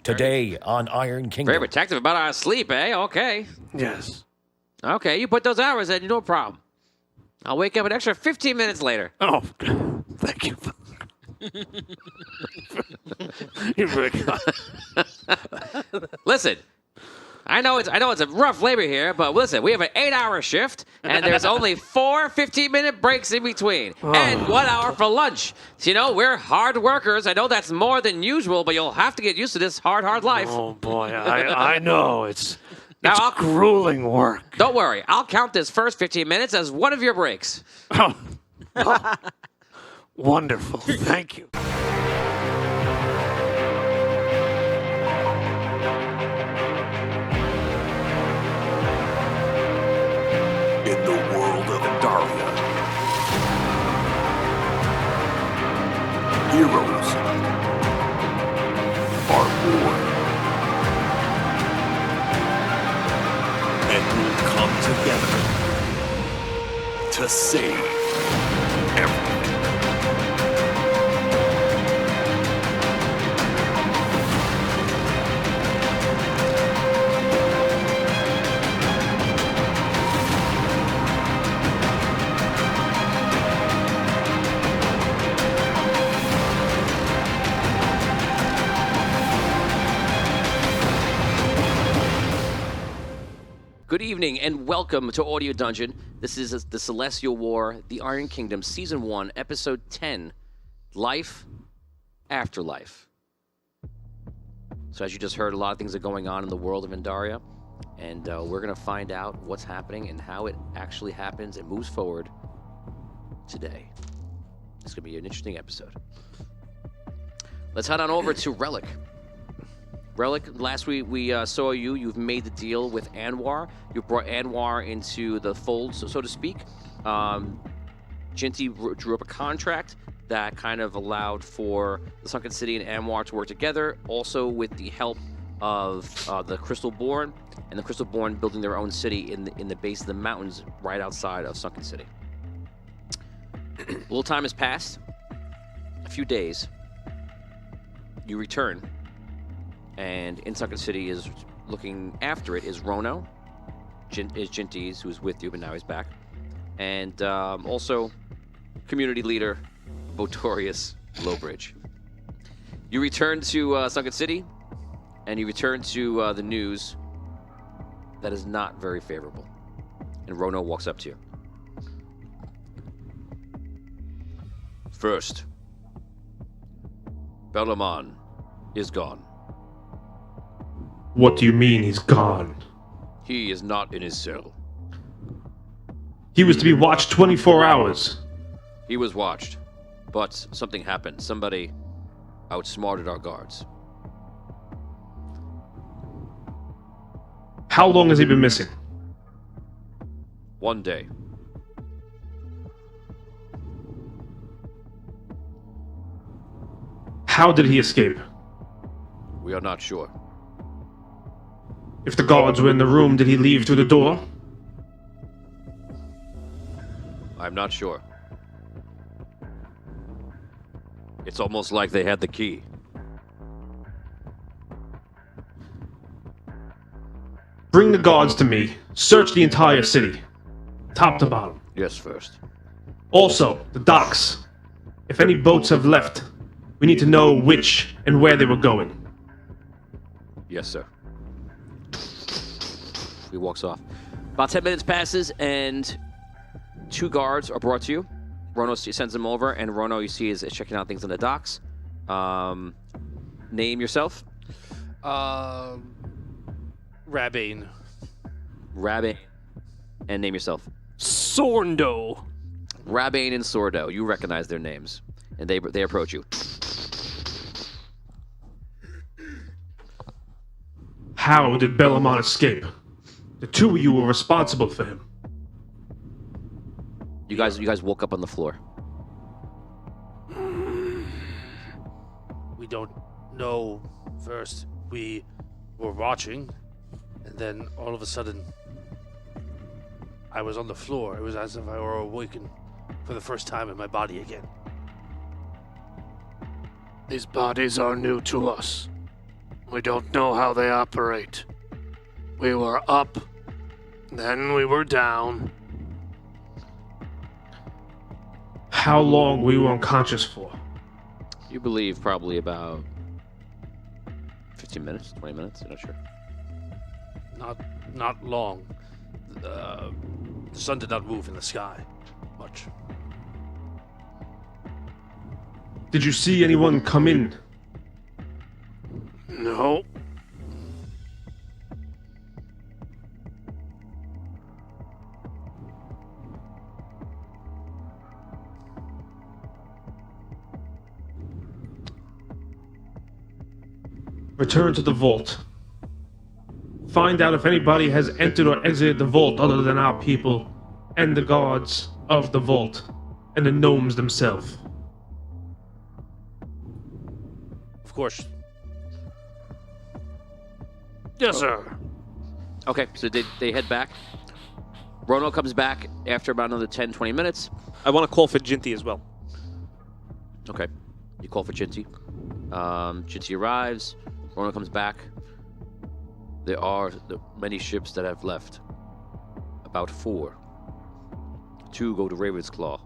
Today on Iron Kingdom. Very protective about our sleep, eh? Okay. Yes. Okay, you put those hours in, no problem. I'll wake up an extra 15 minutes later. Oh, thank you. You're very kind. Listen, I know it's a rough labor here, but listen, we have an 8-hour shift, and there's only 4 15-minute breaks in between, and 1 hour for lunch. So, we're hard workers. I know that's more than usual, but you'll have to get used to this hard life. Oh boy, I know it's Now, grueling work. Don't worry, I'll count this first 15 minutes as one of your breaks. Oh, wonderful. Thank you. In the world of Andaria, heroes are born and will come together to save everyone. Good evening and welcome to Audio Dungeon. This is the Celestial War, the Iron Kingdom, Season 1, Episode 10, Life After Life. So as you just heard, a lot of things are going on in the world of Andaria, and we're going to find out what's happening and how it actually happens and moves forward today. It's going to be an interesting episode. Let's head on over to Relic. Relic, last week we saw you've made the deal with Anwar. You brought Anwar into the fold, so to speak. Jinty drew up a contract that kind of allowed for the Sunken City and Anwar to work together, also with the help of the Crystalborn, and the Crystalborn building their own city in the base of the mountains right outside of Sunken City. A little time has passed, a few days. You return. And in Sunken City is looking after it is Rono, is Jinty's, who's with you, but now he's back. And also community leader, Botorius Lowbridge. You return to Sunken City, and you return to the news that is not very favorable. And Rono walks up to you. First, Belamon is gone. What do you mean he's gone? He is not in his cell. He was to be watched 24 hours. He was watched, but something happened. Somebody outsmarted our guards. How long has he been missing? 1 day. How did he escape? We are not sure. If the guards were in the room, did he leave through the door? I'm not sure. It's almost like they had the key. Bring the guards to me. Search the entire city. Top to bottom. Yes, first. Also, the docks. If any boats have left, we need to know which and where they were going. Yes, sir. He walks off. About 10 minutes passes, and 2 guards are brought to you. Rono sends them over, and Rono, you see, is checking out things on the docks. Name yourself. Rabane. Rabane. And name yourself. Sorndo. Rabane and Sordo. You recognize their names. And they approach you. How did Belamon escape? The 2 of you were responsible for him. You guys woke up on the floor. We don't know. First, we were watching, and then all of a sudden, I was on the floor. It was as if I were awakened for the first time in my body again. These bodies are new to us. We don't know how they operate. We were up, then we were down. How long were you unconscious for? You believe probably about 15 minutes, 20 minutes. I'm not sure. Not long. The sun did not move in the sky much. Did you see anyone come in? No. Return to the vault. Find out if anybody has entered or exited the vault other than our people and the guards of the vault and the gnomes themselves. Of course. Yes, sir. Okay, so they head back. Rono comes back after about another 10, 20 minutes. I want to call for Jinty as well. Okay, you call for Chinty. Chinty arrives. Rono comes back. There are many ships that have left. About 4. 2 go to Raven's Claw.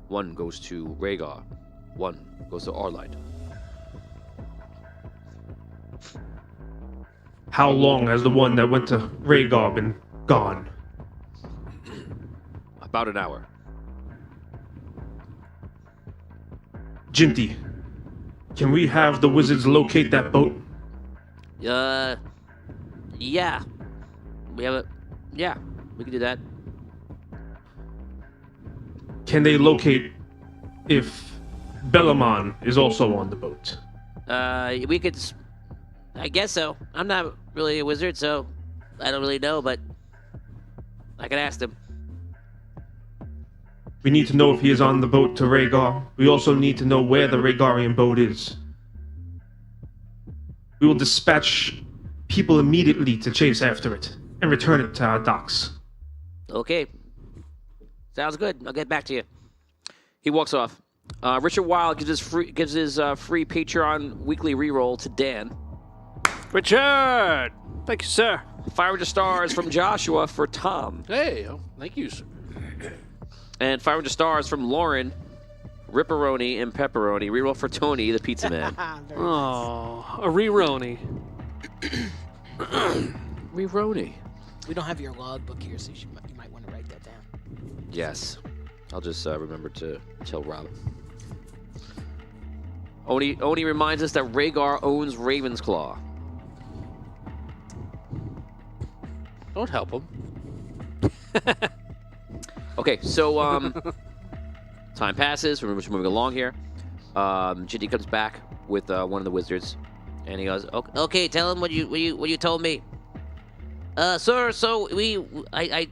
1 goes to Rhaegar. 1 goes to Arlight. How long has the one that went to Rhaegar been gone? About an hour. Jinty, can we have the wizards locate that boat? Yeah. We have a... Yeah, we can do that. Can they locate if Bellamon is also on the boat? We could... I guess so. I'm not really a wizard, so I don't really know, but I can ask them. We need to know if he is on the boat to Rhaegar. We also need to know where the Rhaegarian boat is. We will dispatch people immediately to chase after it and return it to our docks. Okay. Sounds good. I'll get back to you. He walks off. Richard Wilde gives his free Patreon weekly reroll to Dan. Richard! Thank you, sir. 500 stars from Joshua for Tom. Hey, thank you, sir. And 500 stars from Lauren, Ripperoni, and Pepperoni. Reroll for Tony, the pizza man. Oh, a re-roni. Reroni. We don't have your logbook here, so you might want to write that down. Yes. I'll just remember to tell Rob. Oni reminds us that Rhaegar owns Ravensclaw. Don't help him. Okay, so time passes. We're moving along here. Jinty comes back with one of the wizards, and he goes, "Okay, tell him what you told me, sir. So I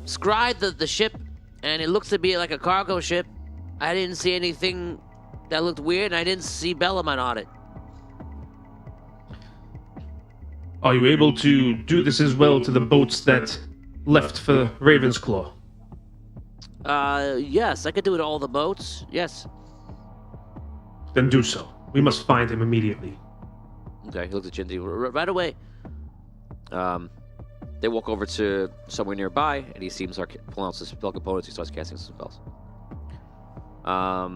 scried the ship, and it looks to be like a cargo ship. I didn't see anything that looked weird, and I didn't see Bellamon on it." Are you able to do this as well to the boats that left for Ravensclaw? Yes, I could do it to all the boats. Yes. Then do so. We must find him immediately. Okay, he looks at Jinty right away. They walk over to somewhere nearby, and he seems to pull out some spell components. He starts casting some spells. What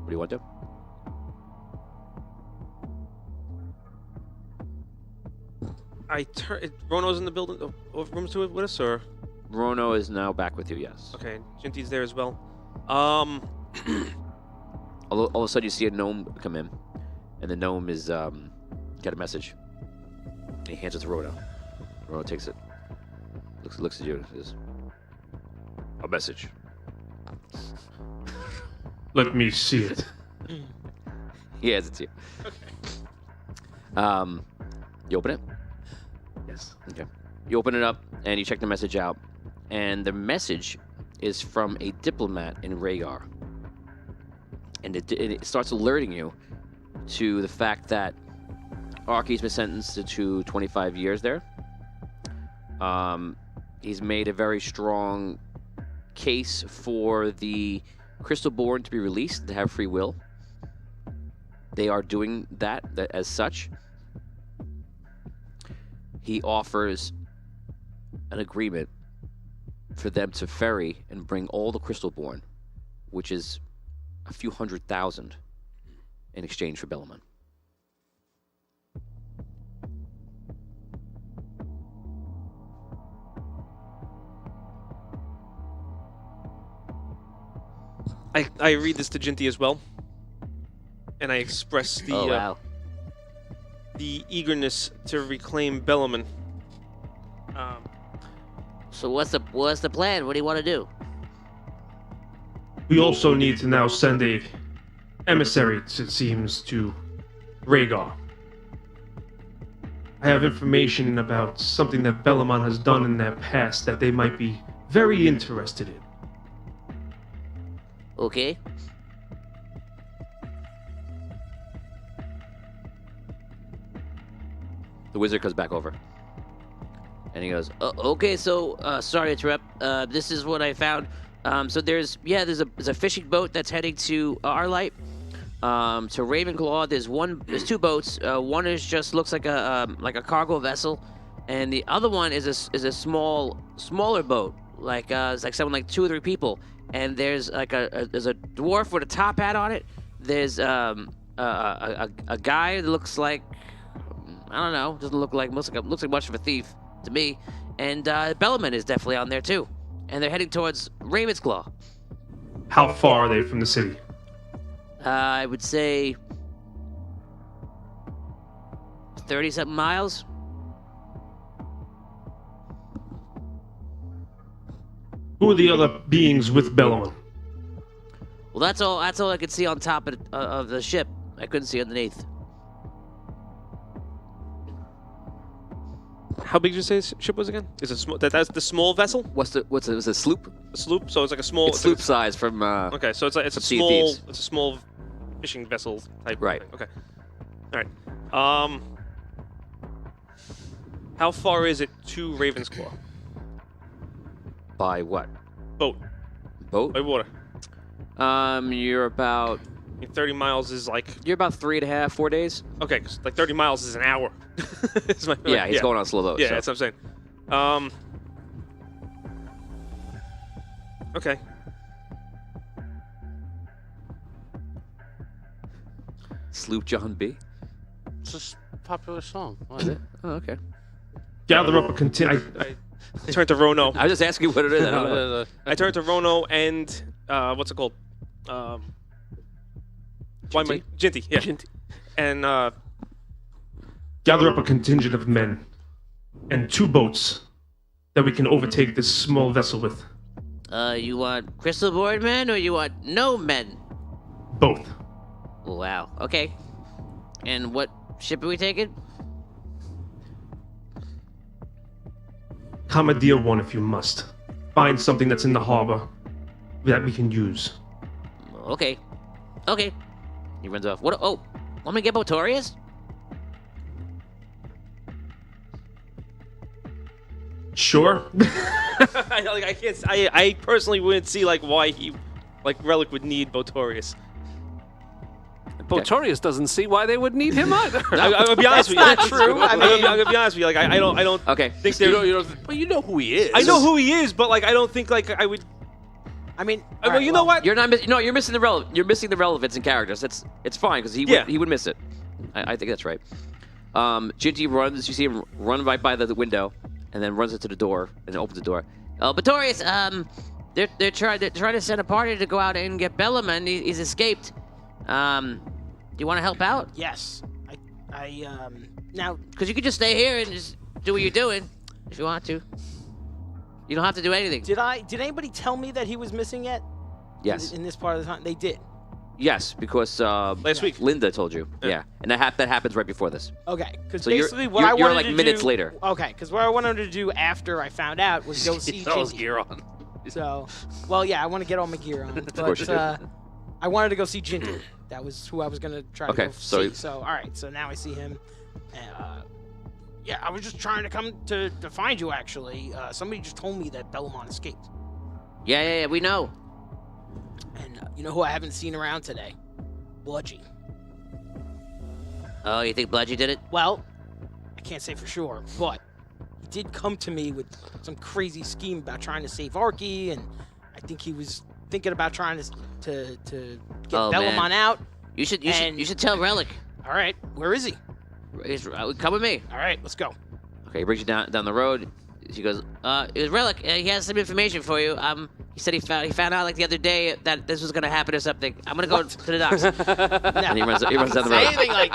do you want to do? Rono's in the building. Rooms to it with us, or? Rono is now back with you, yes. Okay, Jinty's there as well. All of a sudden, you see a gnome come in, and the gnome is got a message. And he hands it to Rono. Rono takes it, looks at you, and says, "A message." Let me see it. He hands it to you. Okay. You open it? Yes. Okay. You open it up, and you check the message out, and the message is from a diplomat in Rhaegar. And it starts alerting you to the fact that Arky's been sentenced to 25 years there. He's made a very strong case for the Crystalborn to be released, to have free will. they are doing that as such, he offers an agreement for them to ferry and bring all the Crystalborn, which is a few 100,000, in exchange for Bellaman. I read this to Jinty as well, and I express the the eagerness to reclaim Bellaman. So what's the plan? What do you want to do? We also need to now send a emissary, it seems, to Rhaegar. I have information about something that Bellaman has done in their past that they might be very interested in. Okay. The wizard comes back over. And he goes, Okay, so sorry to interrupt. This is what I found. So there's a fishing boat that's heading to Arlight, to Ravenclaw. There's two boats. One is just looks like a cargo vessel, and the other one is a smaller boat, it's like something like 2 or 3 people. And there's like there's a dwarf with a top hat on it. There's a guy that looks like, I don't know, doesn't look like looks like much of a thief to me. And Bellaman is definitely on there too. And they're heading towards Ravensclaw. How far are they from the city? I would say 30-something miles. Who are the other beings with Bellaman? Well, that's all I could see on top of the ship. I couldn't see underneath. How big did you say this ship was again? Is it that's the small vessel? what's a sloop? A sloop. So it's like a small. It's sloop size from. Okay, so it's a Sea of small. Thieves. It's a small fishing vessel type. Right. Thing. Okay. All right. How far is it to Ravensclaw? By what? Boat. Boat? By water. You're about. I mean, 30 miles is like. You're about 3.5, 4 days. Okay, 'cause like 30 miles is an hour. Yeah, he's going on slow boat. Yeah, so. that's what I'm saying. Okay. Sloop John B. It's just a popular song. What? Is it? Oh, okay. Gather up a contingent. I turned to Rono. I was just asking you what it is. I don't know. I turned to Rono and what's it called? Why am I Jinty? Yeah. Jinty. And Gather up a contingent of men and 2 boats that we can overtake this small vessel with. You want Crystalborn men or you want no men? Both. Wow. Okay. And what ship are we taking? Commandeer one if you must. Find something that's in the harbor that we can use. Okay. Okay. He runs off. What? Oh, want me to get Botorius? Sure. I can't. I personally wouldn't see why Relic would need Botorius. Botorius doesn't see why they would need him either. I'll be honest with you. not true. I mean- I'm gonna be honest with you. I don't Okay. think they're. But you know who he is. I know who he is, but I don't think I would. I mean, Well, you know what? You're not. No, you're missing the You're missing the relevance in characters. It's fine because he would miss it. I think that's right. Jinty runs. You see him run right by the window, and then runs into the door and opens the door. Botorius, they're trying to send a party to go out and get Bellaman. He's escaped. Do you want to help out? yes. Now, Because you could just stay here and just do what you're doing if you want to. You don't have to do anything. did anybody tell me that he was missing yet? Yes. In this part of the time, they did. Yes, because Last week. Linda told you. Yeah, and that happens right before this. Okay, because So you're- basically what you're- I you're wanted like to minutes do, later. Okay, because what I wanted to do after I found out was go see all his Jinty. gear on. So, well, yeah, I want to get all my gear on, course you do. but I wanted to go see Jinty. That was who I was gonna try to Okay, go so- see. So, all right, so now I see him. Yeah, I was just trying to come to find you. Actually, somebody just told me that Bellaman escaped, Yeah, we know. and you know who I haven't seen around today? Bludgy. Oh, you think Bludgy did it? Well, I can't say for sure, but he did come to me with some crazy scheme about trying to save Arky, and I think he was thinking about trying to get Bellamon out. You should tell Relic. All right, where is he? Come with me. All right, let's go. Okay, he brings you down the road. She goes, it was Relic. He has some information for you. He said he found out like the other day that this was gonna happen or something. I'm gonna go to the docks. And he runs down the road. Anything like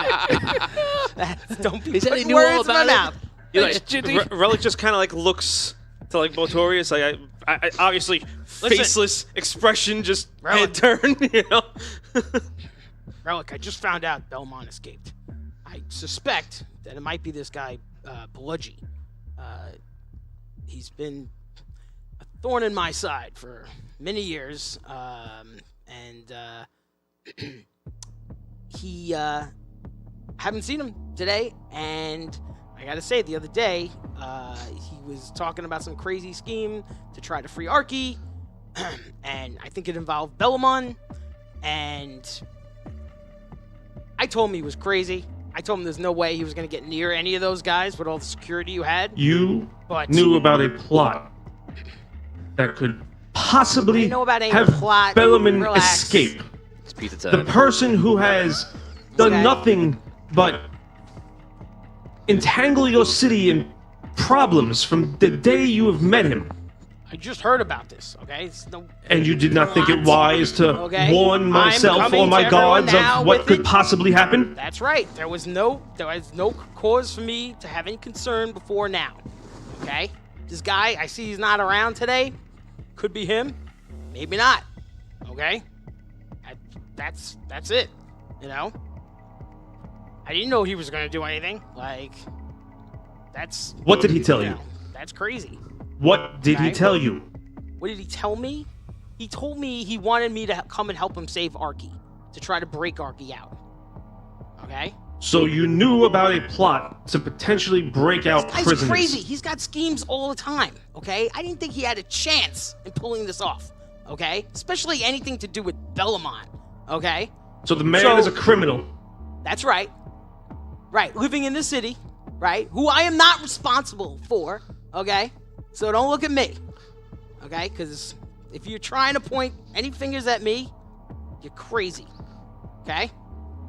that. Don't be He said he putting knew all words in my about mouth. You like, Relic just kind of like looks to like Motorius, like I obviously faceless expression, just head turn, you know. Relic, I just found out Belmont escaped. I suspect that it might be this guy, Bludgy. He's been a thorn in my side for many years, and he haven't seen him today. And I gotta say, the other day, he was talking about some crazy scheme to try to free Arky, and I think it involved Bellamon. And I told him he was crazy. I told him there's no way he was going to get near any of those guys with all the security you had. You But knew about a plot that could possibly know about a have plot. Bellarmine Relax. escape. It's pizza The time. person who has done Okay. nothing but entangle your city in problems from the day you have met him. I just heard about this, okay? It's no, And you did not think it wise to Okay. warn I'm myself coming or my to everyone gods now of what with could it. possibly happen? That's right. There was no cause for me to have any concern before now. Okay? This guy, I see he's not around today. Could be him. Maybe not. Okay? That's it. You know? I didn't know he was gonna do anything. Like, that's What did he tell you? That's crazy. What did he Okay. tell you? What did he tell me? He told me he wanted me to come and help him save Arky, to try to break Arky out. Okay? So you knew about a plot to potentially break out This guy's prisoners. crazy. He's got schemes all the time. Okay? I didn't think he had a chance in pulling this off. Okay? Especially anything to do with Bellamon. Okay? So the man So- is a criminal. That's right. Right. Living in the city. Right? Who I am not responsible for. Okay? So don't look at me. Okay? Because if you're trying to point any fingers at me, you're crazy. Okay?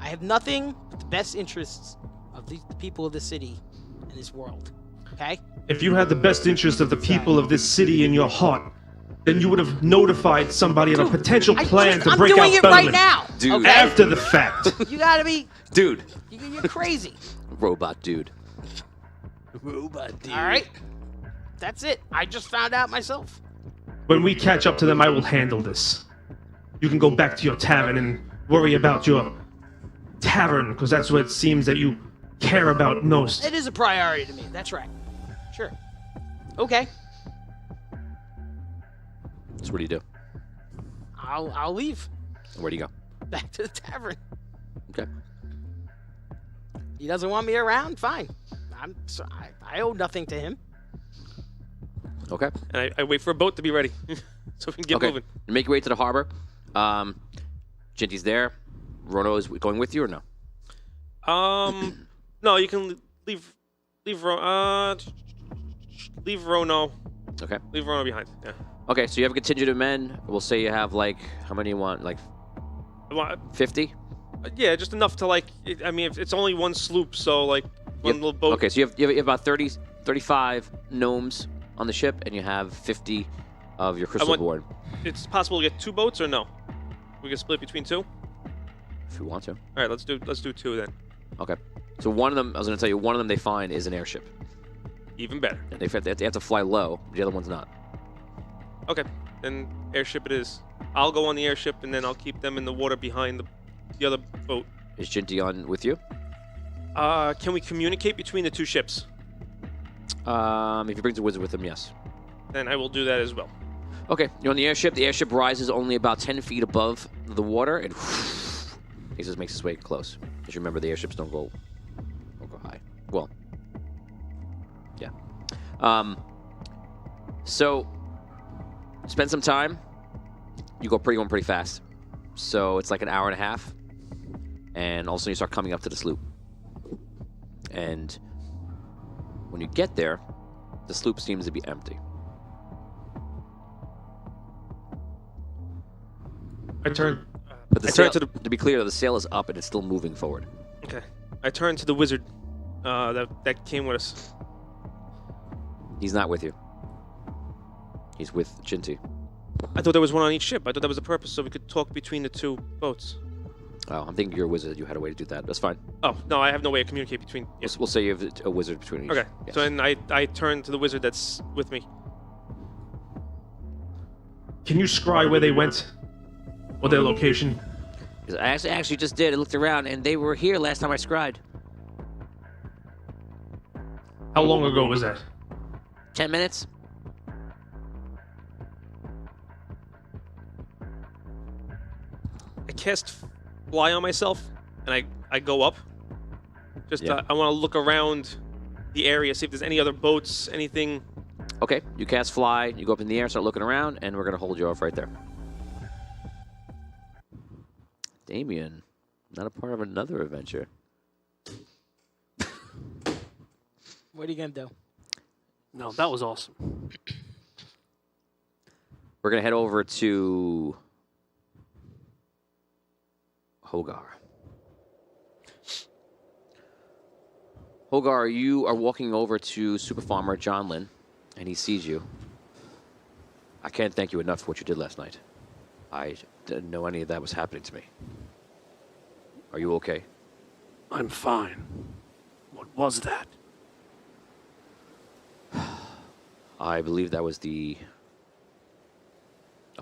I have nothing but the best interests of the people of the city and this world. Okay? If you had the best interest of the people of this city in your heart, then you would have notified somebody of a potential plan to I'm break doing out it Bellarmine right now. Dude. Okay? after the fact. You gotta be. Dude. You're crazy. Robot dude. Robot dude. All right? That's it. I just found out myself. When we catch up to them, I will handle this. You can go back to your tavern and worry about your tavern, because that's what it seems that you care about most. It is a priority to me. That's right. Sure. Okay. So what do you do? I'll leave. Where do you go? Back to the tavern. Okay. He doesn't want me around? Fine. I owe nothing to him. Okay. And I wait for a boat to be ready, so we can get Okay. moving. You make your way to the harbor. Jinty's there. Rono is going with you or no? No, you can leave Rono. Okay. Leave Rono behind. Yeah. Okay, so you have a contingent of men. We'll say you have like, how many you want? Like Well, 50? yeah, just enough to like. I mean, it's only one sloop, so like one Yep. little boat. Okay, so you have about 35 gnomes on the ship, and you have 50 of your crystal want- board, It's possible to get two boats or no? We can split between two. if you want to. All right, let's do two then. Okay. So one of them, I was going to tell you, one of them they find is an airship. Even better. And they have to fly low. The other one's not. Okay, then airship it is. I'll go on the airship and then I'll keep them in the water behind the other boat. Is Jinty on with you? Can we communicate between the two ships? If he brings a wizard with him, yes. Then I will do that as well. Okay, you're on the airship. The airship rises only about 10 feet above the water, and he just makes his way close. Just remember, the airships don't go high. Well, yeah. So, spend some time. You go going pretty fast. So it's like an hour and a half, and all of a sudden you start coming up to the sloop. and when you get there, the sloop seems to be empty. I turn. But the I sail, turn to to be clear, the sail is up and it's still moving forward. Okay. I turn to the wizard that came with us. He's not with you. He's with Chinty. I thought there was one on each ship. I thought that was the purpose, so we could talk between the two boats. Oh, I'm thinking you're a wizard. You had a way to do that. That's fine. Oh, no, I have no way to communicate between... Yeah. We'll say you have a wizard between each. Okay, Yes. so then I turn to the wizard that's with me. Can you scry where they went? Or their location? 'Cause I actually just did. I looked around, and they were here last time I scried. How long ago was that? 10 minutes? I cast fly on myself, and I go up. Just Yeah. I want to look around the area, see if there's any other boats, anything. Okay, you cast fly, you go up in the air, start looking around, and we're going to hold you off right there. Damien, not a part of another adventure. What are you gonna do? No, that was awesome. We're going to head over to Hogar. Hogar, you are walking over to Super Farmer John Lynn, and he sees you. I can't thank you enough for what you did last night. I didn't know any of that was happening to me. Are you okay? I'm fine. What was that? I believe that was a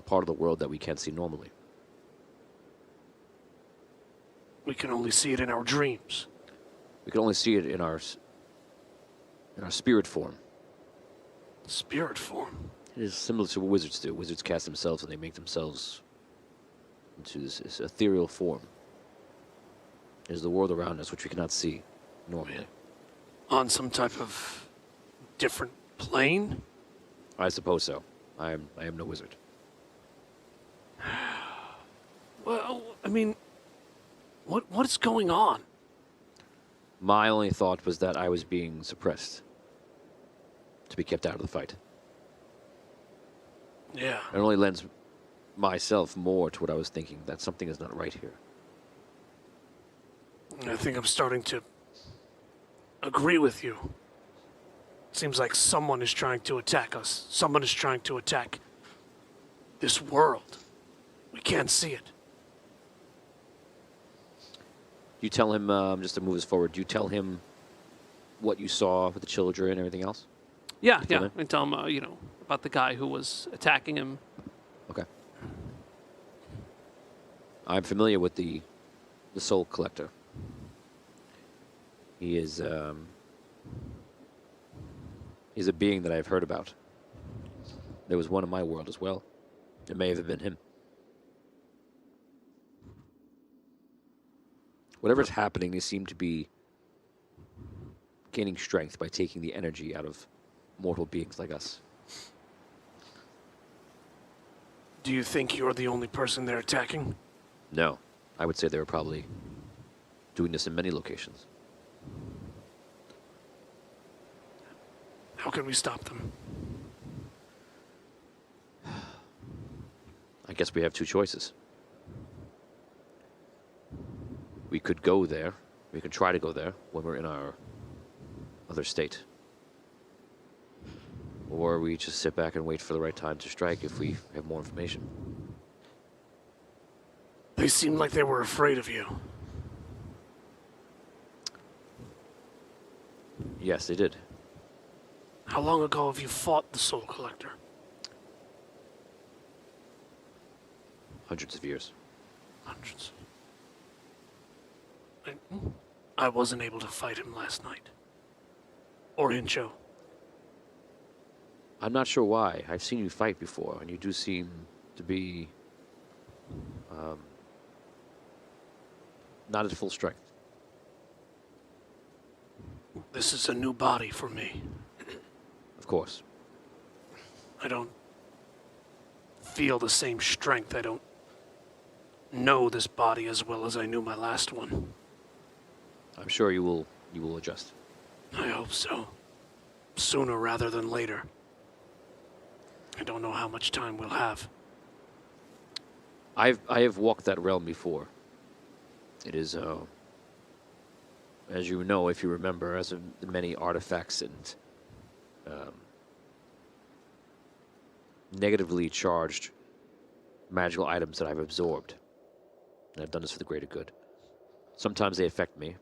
part of the world that we can't see normally. We can only see it in our dreams. We can only see it in our spirit form. Spirit form. It is similar to what wizards do. Wizards cast themselves and they make themselves into this ethereal form. It is the world around us which we cannot see normally. On some type of different plane? I suppose so. I am no wizard. Well, I mean, what is going on? My only thought was that I was being suppressed to be kept out of the fight. Yeah. It only lends myself more to what I was thinking, that something is not right here. I think I'm starting to agree with you. Seems like someone is trying to attack us. Someone is trying to attack this world. We can't see it. You tell him, just to move us forward, you tell him what you saw with the children and everything else? Yeah, Tell yeah. him. And tell him, about the guy who was attacking him. Okay. I'm familiar with the Soul Collector. He is, he's a being that I've heard about. There was one in my world as well. It may have been him. Whatever's happening, they seem to be gaining strength by taking the energy out of mortal beings like us. Do you think you're the only person they're attacking? No. I would say they were probably doing this in many locations. How can we stop them? I guess we have two choices. We could go there. We could try to go there when we're in our other state. Or we just sit back and wait for the right time to strike if we have more information. They seemed like they were afraid of you. Yes, they did. How long ago have you fought the Soul Collector? Hundreds of years. Hundreds. I wasn't able to fight him last night. Or Hincho. I'm not sure why. I've seen you fight before, and you do seem to be not at full strength. This is a new body for me. Of course. I don't feel the same strength. I don't know this body as well as I knew my last one. I'm sure you will adjust. I hope so. Sooner rather than later. I don't know how much time we'll have. I have walked that realm before. It is, as you know, if you remember, as of the many artifacts and negatively charged magical items that I've absorbed. And I've done this for the greater good. Sometimes they affect me,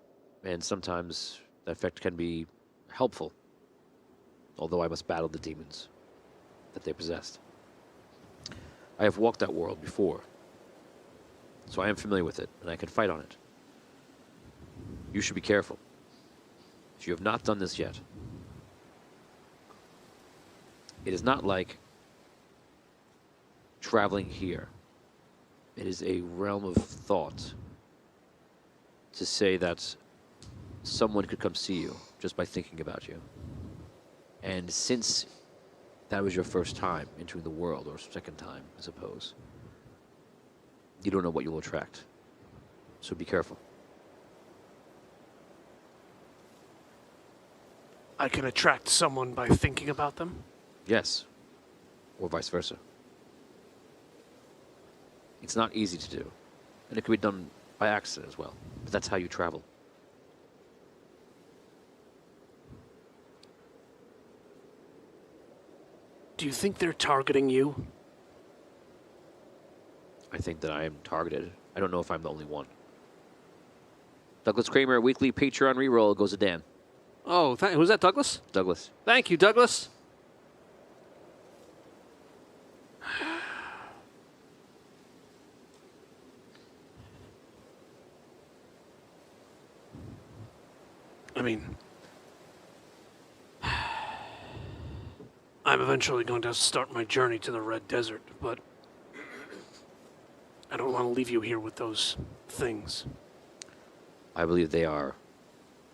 and sometimes the effect can be helpful, although I must battle the demons that they possessed. I have walked that world before, so I am familiar with it, and I can fight on it. You should be careful. If you have not done this yet, it is not like traveling here. It is a realm of thought to say that someone could come see you just by thinking about you. And since that was your first time entering the world, or second time, I suppose, you don't know what you will attract. So be careful. I can attract someone by thinking about them? Yes. Or vice versa. It's not easy to do. And it can be done by accident as well. But that's how you travel. Do you think they're targeting you? I think that I am targeted. I don't know if I'm the only one. Douglas Kramer, weekly Patreon reroll goes to Dan. Oh, who's that, Douglas? Douglas. Thank you, Douglas. I mean, I'm eventually going to start my journey to the Red Desert, but I don't want to leave you here with those things. I believe they are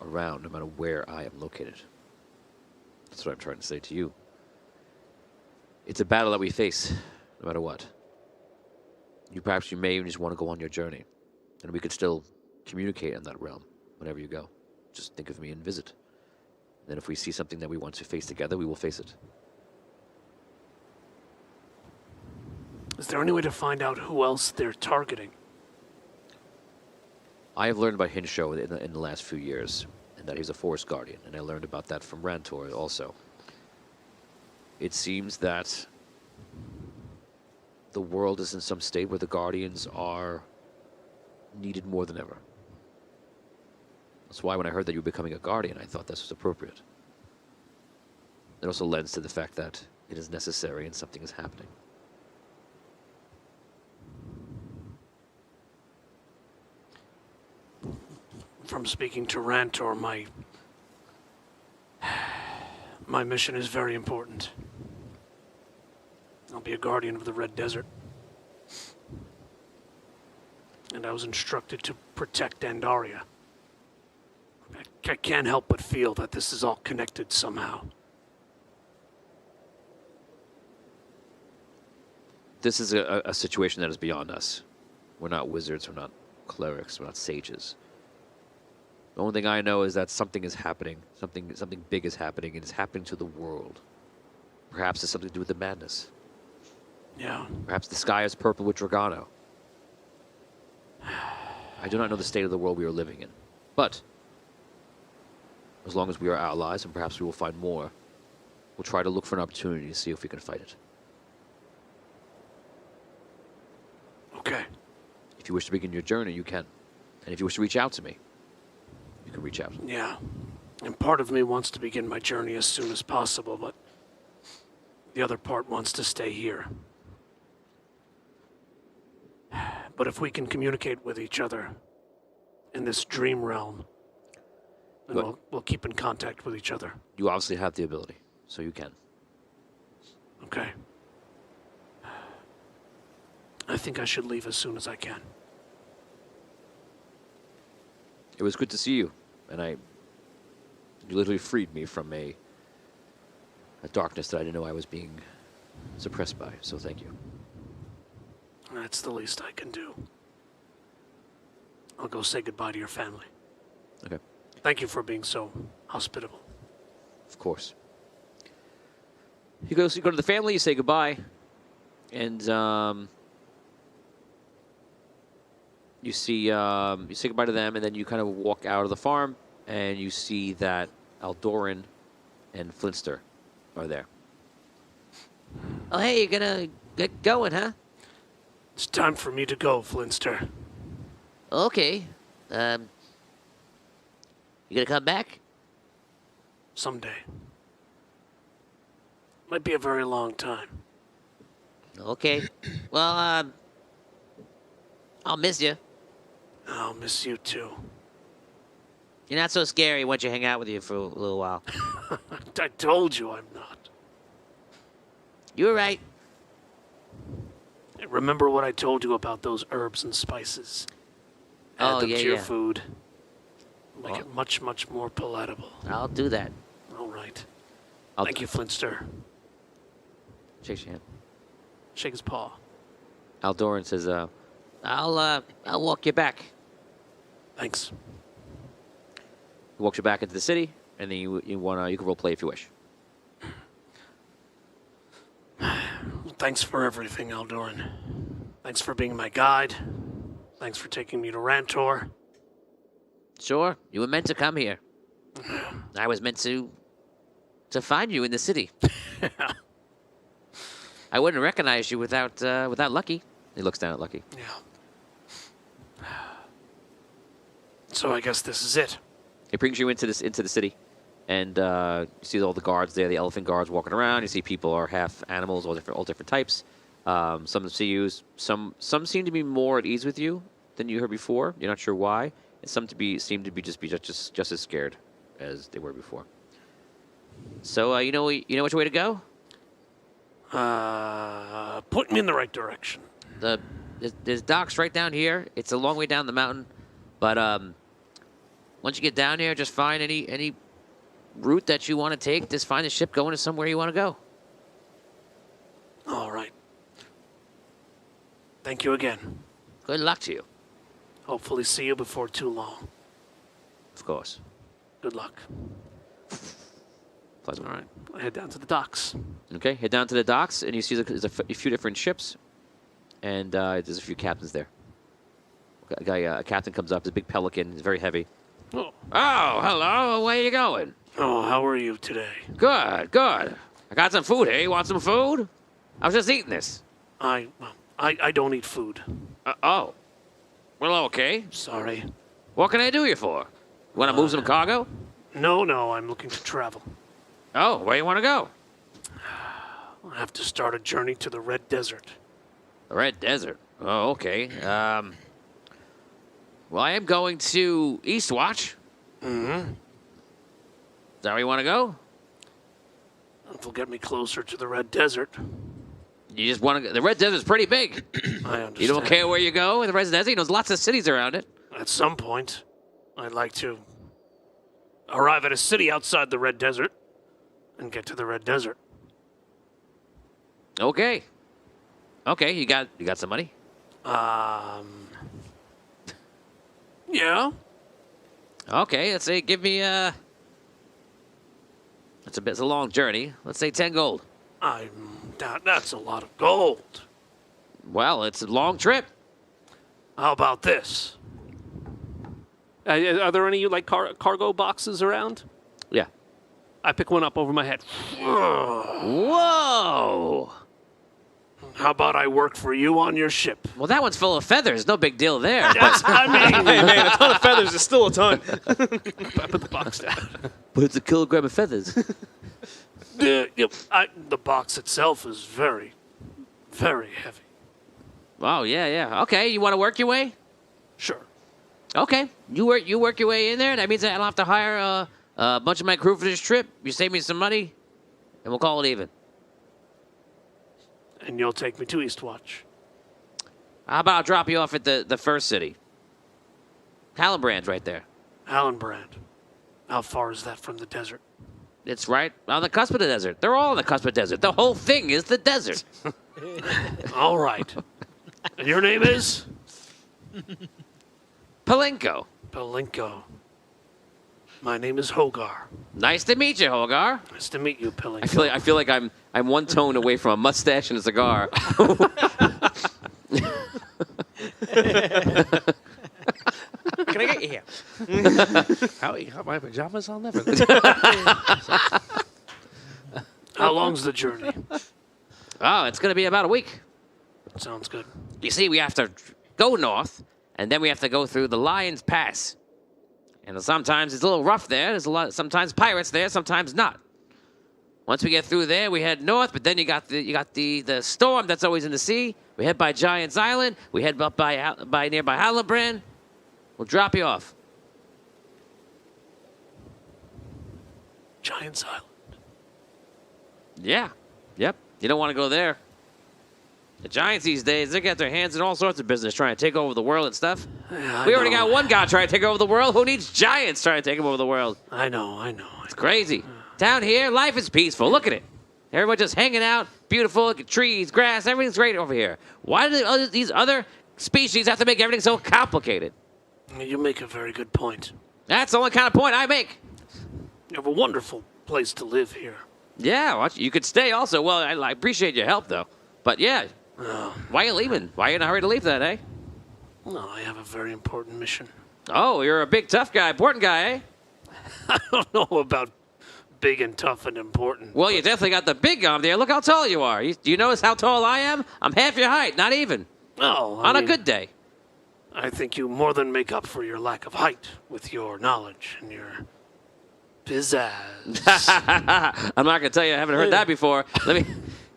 around no matter where I am located. That's what I'm trying to say to you. It's a battle that we face, no matter what. You may even just want to go on your journey, and we could still communicate in that realm whenever you go. Just think of me and visit. And then if we see something that we want to face together, we will face it. Is there any way to find out who else they're targeting? I have learned about Hinsho in the last few years, and that he's a forest guardian, and I learned about that from Rantor also. It seems that the world is in some state where the guardians are needed more than ever. That's why when I heard that you were becoming a guardian, I thought this was appropriate. It also lends to the fact that it is necessary and something is happening. From speaking to Rantor, my mission is very important. I'll be a guardian of the Red Desert. And I was instructed to protect Andaria. I can't help but feel that this is all connected somehow. This is a situation that is beyond us. We're not wizards, we're not clerics, we're not sages. The only thing I know is that something is happening. Something big is happening, and it's happening to the world. Perhaps it's something to do with the madness. Yeah. Perhaps the sky is purple with Dragano. I do not know the state of the world we are living in. But as long as we are allies, and perhaps we will find more, we'll try to look for an opportunity to see if we can fight it. Okay. If you wish to begin your journey, you can. And if you wish to reach out to me, you can reach out. Yeah. And part of me wants to begin my journey as soon as possible, but the other part wants to stay here. But if we can communicate with each other in this dream realm, then we'll keep in contact with each other. You obviously have the ability, so you can. Okay. I think I should leave as soon as I can. It was good to see you, and you literally freed me from a darkness that I didn't know I was being suppressed by, so thank you. That's the least I can do. I'll go say goodbye to your family. Okay. Thank you for being so hospitable. Of course. You go to the family, you say goodbye, and you say goodbye to them, and then you kind of walk out of the farm, and you see that Aldoran and Flintster are there. Oh, hey, you're gonna get going, huh? It's time for me to go, Flintster. Okay. You gonna come back? Someday. Might be a very long time. Okay. Well, I'll miss you. I'll miss you too. You're not so scary once you hang out with you for a little while. I told you I'm not. You were right. Remember what I told you about those herbs and spices? Add them to your food. Make it much, much more palatable. I'll do that. All right. Thank you, Flintster. Shakes your hand. Shake his paw. Aldoran says, I'll walk you back. Thanks. he walks you back into the city, and then you can role play if you wish. Thanks for everything, Aldoran. Thanks for being my guide. Thanks for taking me to Rantor. Sure, you were meant to come here. I was meant to find you in the city. I wouldn't recognize you without Lucky. He looks down at Lucky. Yeah. So I guess this is it. It brings you into the city, and you see all the guards there, the elephant guards walking around. You see people are half animals, all different types. Some see you. Some seem to be more at ease with you than you heard before. You're not sure why. And some seem to be just as scared as they were before. So you know which way to go? Point me in the right direction. There's docks right down here. It's a long way down the mountain, but once you get down here, just find any route that you want to take. Just find a ship going to somewhere you want to go. All right. Thank you again. Good luck to you. Hopefully see you before too long. Of course. Good luck. Pleasant. All right. I head down to the docks. Okay, head down to the docks, and you see there's a few different ships, and there's a few captains there. A captain comes up, he's a big pelican, he's very heavy. Oh, Hello. Where you going? how are you today? Good. I got some food here. You want some food? I was just eating this. I don't eat food. Oh. Well, okay. Sorry. What can I do you for? You want to move some cargo? No, I'm looking to travel. Oh, where you want to go? I have to start a journey to the Red Desert. The Red Desert. Oh, okay. Well, I am going to Eastwatch. Mm-hmm. Is that where you want to go? It'll get me closer to the Red Desert. You just want to go? The Red Desert's pretty big. I understand. You don't care where you go in the Red Desert? There's lots of cities around it. At some point, I'd like to arrive at a city outside the Red Desert and get to the Red Desert. Okay. You got some money? Yeah. Okay, let's say give me it's a long journey. Let's say 10 gold. That's a lot of gold. Well, it's a long trip. How about this? Are there any cargo boxes around? Yeah. I pick one up over my head. Whoa! How about I work for you on your ship? Well, that one's full of feathers. No big deal there. Hey man, a ton of feathers is still a ton. I put the box down. But it's a kilogram of feathers. The box itself is very, very heavy. Oh, yeah. Okay, you want to work your way? Sure. Okay, you work your way in there. That means I don't have to hire a bunch of my crew for this trip. You save me some money, and we'll call it even. And you'll take me to Eastwatch. How about I'll drop you off at the first city? Hallenbrand's right there. Hallenbrand. How far is that from the desert? It's right on the cusp of the desert. They're all on the cusp of the desert. The whole thing is the desert. All right. And your name is? Palenko. Palenko. My name is Hogar. Nice to meet you, Holgar. Nice to meet you, Pilling. I feel like I'm one tone away from a mustache and a cigar. Can I get you here? How you got my pajamas on there? How long's the journey? Oh, it's going to be about a week. Sounds good. You see, we have to go north, and then we have to go through the Lion's Pass. And sometimes it's a little rough there. Sometimes pirates there, sometimes not. Once we get through there, we head north, but then you got the storm that's always in the sea. We head by Giant's Island. We head up by nearby Halibran. We'll drop you off. Giant's Island. Yeah. Yep. You don't want to go there. The Giants these days, they got their hands in all sorts of business trying to take over the world and stuff. Yeah, We already got one guy trying to take over the world. Who needs giants trying to take over the world? I know. It's crazy. Down here, life is peaceful. Look at it. Everyone just hanging out, beautiful, trees, grass, everything's great over here. Why do these other species have to make everything so complicated? You make a very good point. That's the only kind of point I make. You have a wonderful place to live here. Yeah, well, you could stay also. Well, I appreciate your help, though. But yeah, why are you leaving? Why are you in a hurry to leave then, eh? No, I have a very important mission. Oh, you're a big, tough guy, important guy, eh? I don't know about big and tough and important. Well, you definitely got the big arm there. Look how tall you are. Do you notice how tall I am? I'm half your height, not even. No, On a good day. I think you more than make up for your lack of height with your knowledge and your pizzazz. I'm not gonna tell you I haven't heard that before. Let me.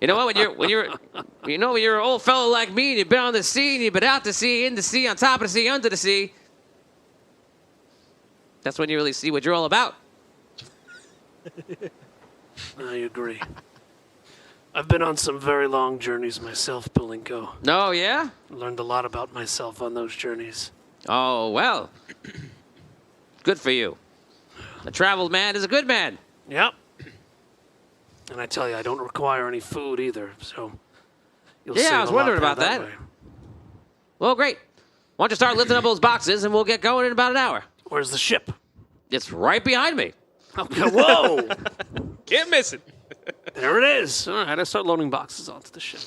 You know what? When you're an old fellow like me and you've been on the sea and you've been out to sea, in the sea, on top of the sea, under the sea. That's when you really see what you're all about. I agree. I've been on some very long journeys myself, Palinko. Oh yeah? Learned a lot about myself on those journeys. Oh well. Good for you. A traveled man is a good man. Yep. And I tell you, I don't require any food either, so you'll Yeah, save I was a lot wondering there about that. way. Well, great. Why don't you start lifting up those boxes and we'll get going in about an hour. Where's the ship? It's right behind me. Okay, whoa! Can't miss it. There it is. All right, I start loading boxes onto the ship.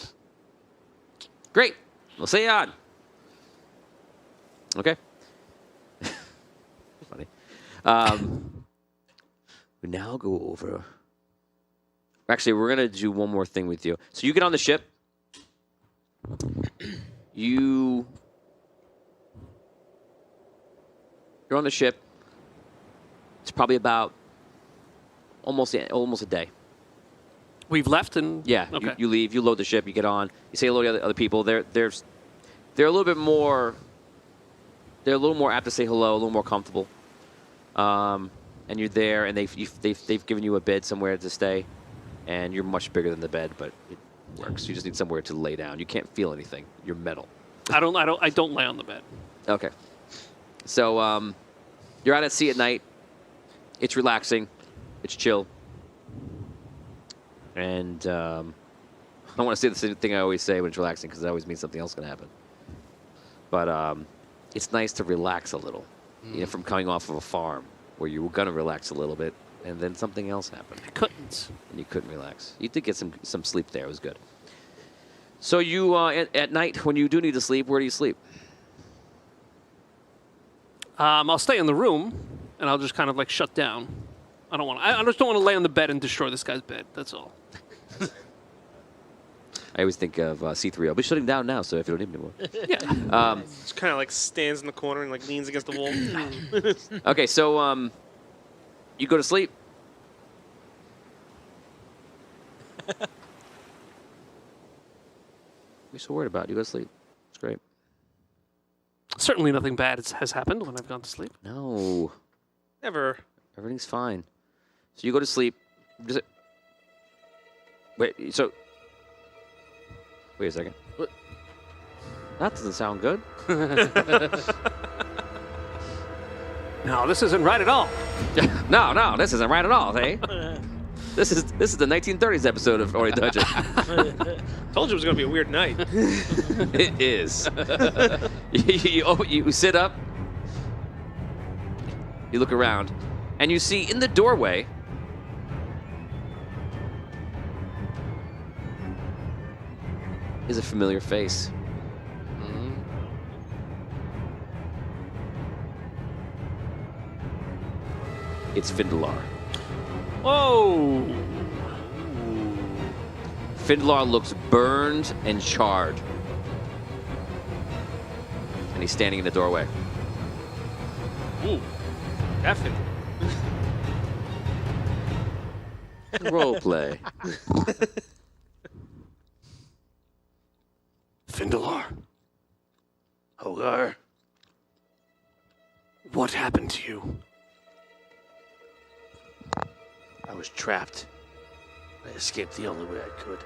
Great. We'll see you on. Okay. Funny. We now go over. Actually, we're gonna do one more thing with you. So you get on the ship. You're on the ship. It's probably about almost a day. We've left and Yeah, Okay. you leave, you load the ship, you get on, you say hello to other people. They're a little bit more. They're a little more apt to say hello, a little more comfortable. And you're there, and they've given you a bed somewhere to stay, and you're much bigger than the bed, but it works. You just need somewhere to lay down. You can't feel anything. You're metal. I don't lay on the bed. Okay. So you're out at sea at night. It's relaxing. It's chill. And I don't want to say the same thing I always say when it's relaxing because it always means something else is going to happen. But it's nice to relax a little. You know, from coming off of a farm where you were going to relax a little bit and then something else happened. I couldn't. And you couldn't relax. You did get some sleep there. It was good. So you, at night, when you do need to sleep, where do you sleep? I'll stay in the room, and I'll just kind of like shut down. I just don't want to lay on the bed and destroy this guy's bed. That's all. I always think of C3. I'll be shutting down now, so if you don't need me anymore. Yeah. Just kind of like stands in the corner and like leans against the wall. Okay, so you go to sleep. What are you so worried about? You go to sleep. It's great. Certainly nothing bad has happened when I've gone to sleep. No, Never. everything's fine. So you go to sleep. Wait, so... Wait a second. What? That doesn't sound good. No, this isn't right at all. No, this isn't right at all, hey? This is the 1930s episode of Ori Dungeon. Told you it was going to be a weird night. It is. you sit up. You look around, And you see in the doorway is a familiar face. It's Findalar. Whoa! Findalar looks burned and charred. And he's standing in the doorway. Ooh, definitely. Role play. Findalar. Hogar. What happened to you? I was trapped. I escaped the only way I could.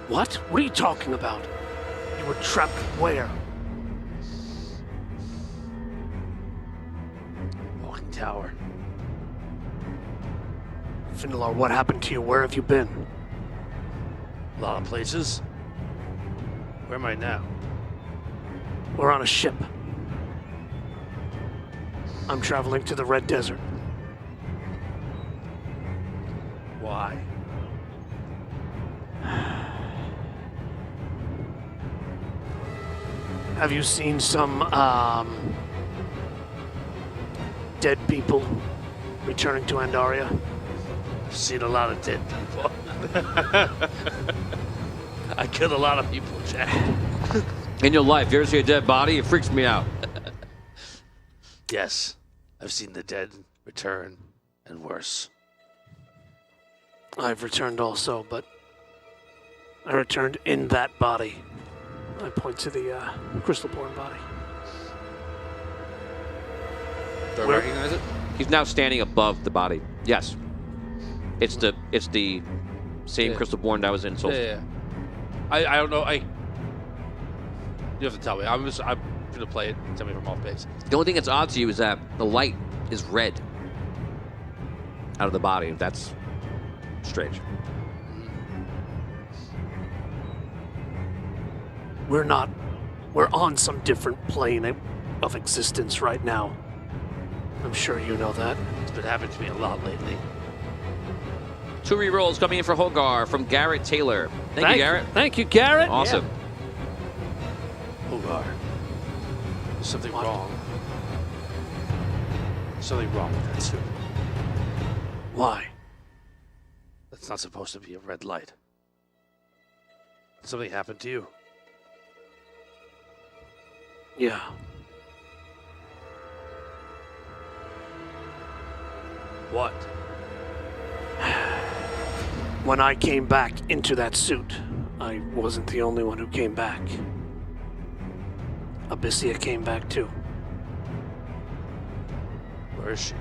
What? What are you talking about? You were trapped where? Walking tower. Findalar, what happened to you? Where have you been? A lot of places. Where am I now? We're on a ship. I'm traveling to the Red Desert. Why? Have you seen some, dead people returning to Andaria? I've seen a lot of dead people. I killed a lot of people, Jack. In your life, you ever see a dead body? It freaks me out. Yes, I've seen the dead return, and worse. I've returned also, but I returned in that body. I point to the crystal-born body. Do I Where- recognize it? He's now standing above the body. Yes. It's the same Yeah. crystal born that was in Soul. Yeah. I don't know. You have to tell me. I'm gonna play it. Tell me if I'm off base. The only thing that's odd to you is that the light is red out of the body. That's strange. We're on some different plane of existence right now. I'm sure you know that. It's been happening to me a lot lately. 2 rerolls coming in for Hogar from Garrett Taylor. Thank you, Garrett. Thank you, Garrett. Awesome. Hogar. There's something wrong. There's something wrong with that suit. Why? That's not supposed to be a red light. Something happened to you. Yeah. What? When I came back into that suit, I wasn't the only one who came back. Abyssia came back too. Where is she?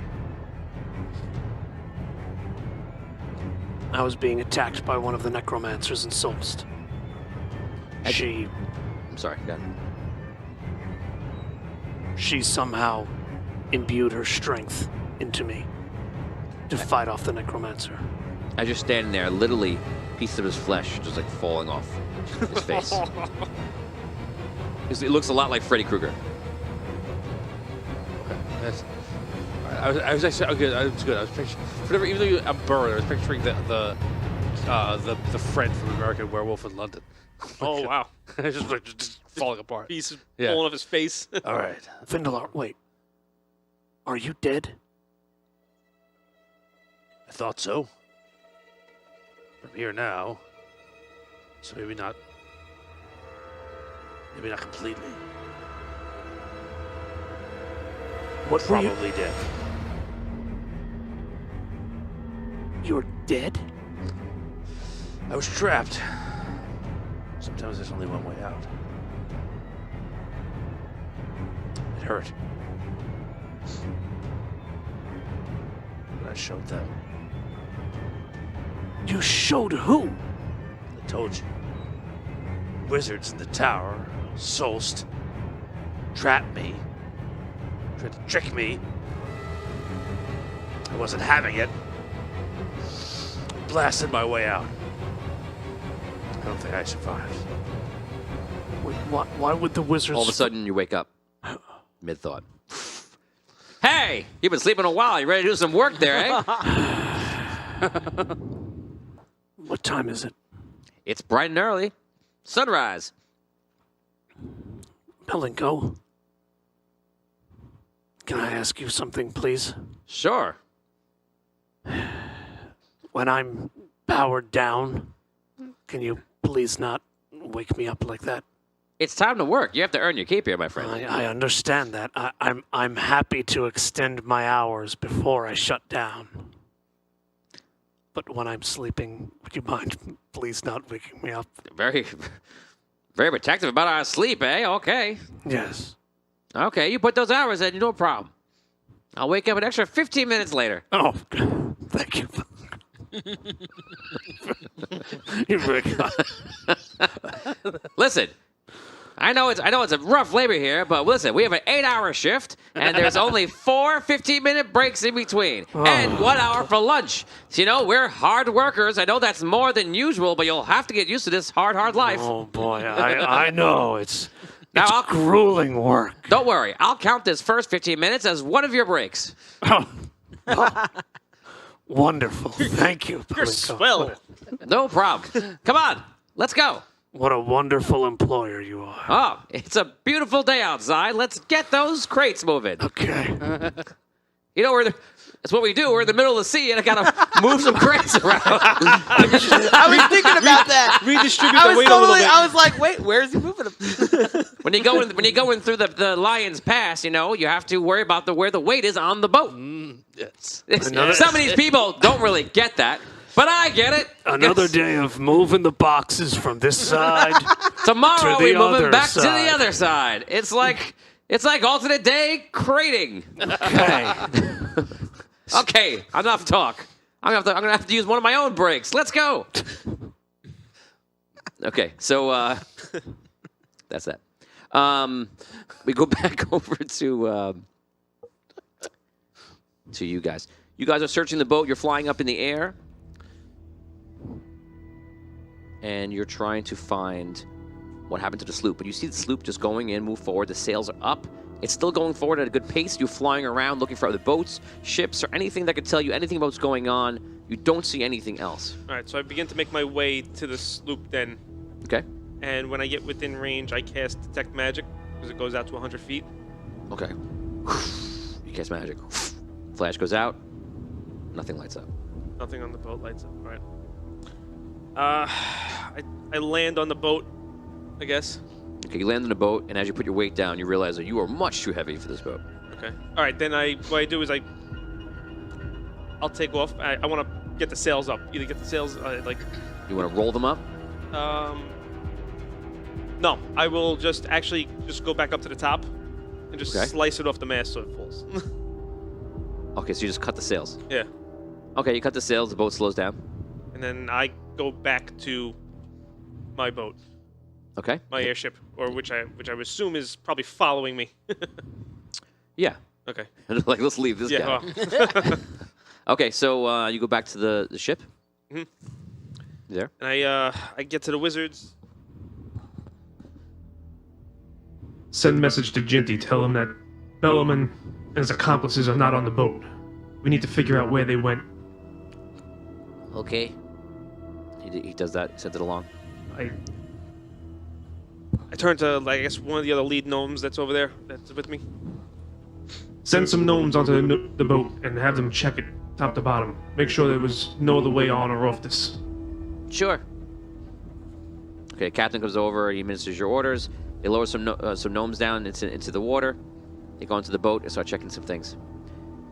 I was being attacked by one of the necromancers in Solst. She I'm sorry. Go ahead. She somehow imbued her strength into me to fight off the necromancer. As you're standing there, literally pieces of his flesh just like falling off his face. It looks a lot like Freddy Krueger. Okay. That's, I was actually okay. I was good. I was picturing, whatever. Even though I'm burned, I was picturing the friend from American Werewolf in London. Oh wow. just falling apart. Piece Yeah. falling off his face. All right. Findalar, wait. Are you dead? I thought so. I'm here now, so maybe not. Maybe not completely. What were you? Probably dead. You're dead? I was trapped. Sometimes there's only one way out. It hurt. But I showed them. You showed who? I told you. Wizards in the tower, Solst, trapped me, tried to trick me. I wasn't having it. Blasted my way out. I don't think I survived. Wait, why would the wizards... All of a sudden, you wake up mid-thought. Hey! Hey, you've been sleeping a while. You ready to do some work there, eh? What time is it? It's bright and early. Sunrise. Belingo. Can I ask you something, please? Sure. When I'm powered down, can you please not wake me up like that? It's time to work. You have to earn your keep here, my friend. I understand that. I'm happy to extend my hours before I shut down. But when I'm sleeping, would you mind please not waking me up? Very, very protective about our sleep, eh? Okay. Yes. Okay, you put those hours in, no problem. I'll wake up an extra 15 minutes later. Oh, thank you. You're very kind. Listen, I know it's a rough labor here, but listen, we have an 8-hour shift, and there's only 4 15-minute breaks in between, and 1 hour for lunch. So, you know, we're hard workers. I know that's more than usual, but you'll have to get used to this hard life. Oh boy, I know it's Now, grueling work. Don't worry, I'll count this first 15 minutes as one of your breaks. Wonderful. Thank you. You're swell. No problem. Come on, let's go. What a wonderful employer you are. Oh, it's a beautiful day outside. Let's get those crates moving. Okay. You know, that's what we do. We're in the middle of the sea, and I gotta move some crates around. I was thinking about that. Redistribute the weight a little bit. I was like, wait, where is he moving them? When you go in through the Lion's Pass, you know, you have to worry about where the weight is on the boat. Yes. Some of these people don't really get that, but I get it. Another day of moving the boxes from this side. Tomorrow to the we move other it back to the side. other side. It's like alternate day crating. Okay. Okay, enough talk. I'm gonna have to use one of my own breaks. Let's go. Okay, so that's that. We go back over to you guys. You guys are searching the boat. You're flying up in the air, and you're trying to find what happened to the sloop. But you see the sloop just going in, move forward. The sails are up. It's still going forward at a good pace. You're flying around looking for other boats, ships, or anything that could tell you anything about what's going on. You don't see anything else. All right, so I begin to make my way to the sloop then. Okay. And when I get within range, I cast Detect Magic because it goes out to 100 feet. Okay. You cast magic. Flash goes out. Nothing lights up. Nothing on the boat lights up. All right. I land on the boat, I guess. Okay, you land on the boat, and as you put your weight down, you realize that you are much too heavy for this boat. Okay. All right, then what I do is I'll take off. I want to get the sails up. Either get the sails You want to roll them up? No, I will just go back up to the top and just Okay. slice it off the mast so it falls. Okay, so you just cut the sails. Yeah. Okay, you cut the sails, the boat slows down. And then I go back to my boat, Okay. my airship, or which I would assume is probably following me. Yeah. Okay. Like, let's leave this guy. Well. Okay, so you go back to the ship. Mhm. There. And I get to the wizards. Send message to Jinty. Tell him that Bellman and his accomplices are not on the boat. We need to figure out where they went. Okay. He does that. He sends it along. I turn to, I guess, one of the other lead gnomes that's over there, that's with me. Send some gnomes onto the boat and have them check it top to bottom. Make sure there was no other way on or off this. Sure. Okay, captain comes over. He administers your orders. They lower some gnomes down into the water. They go into the boat and start checking some things.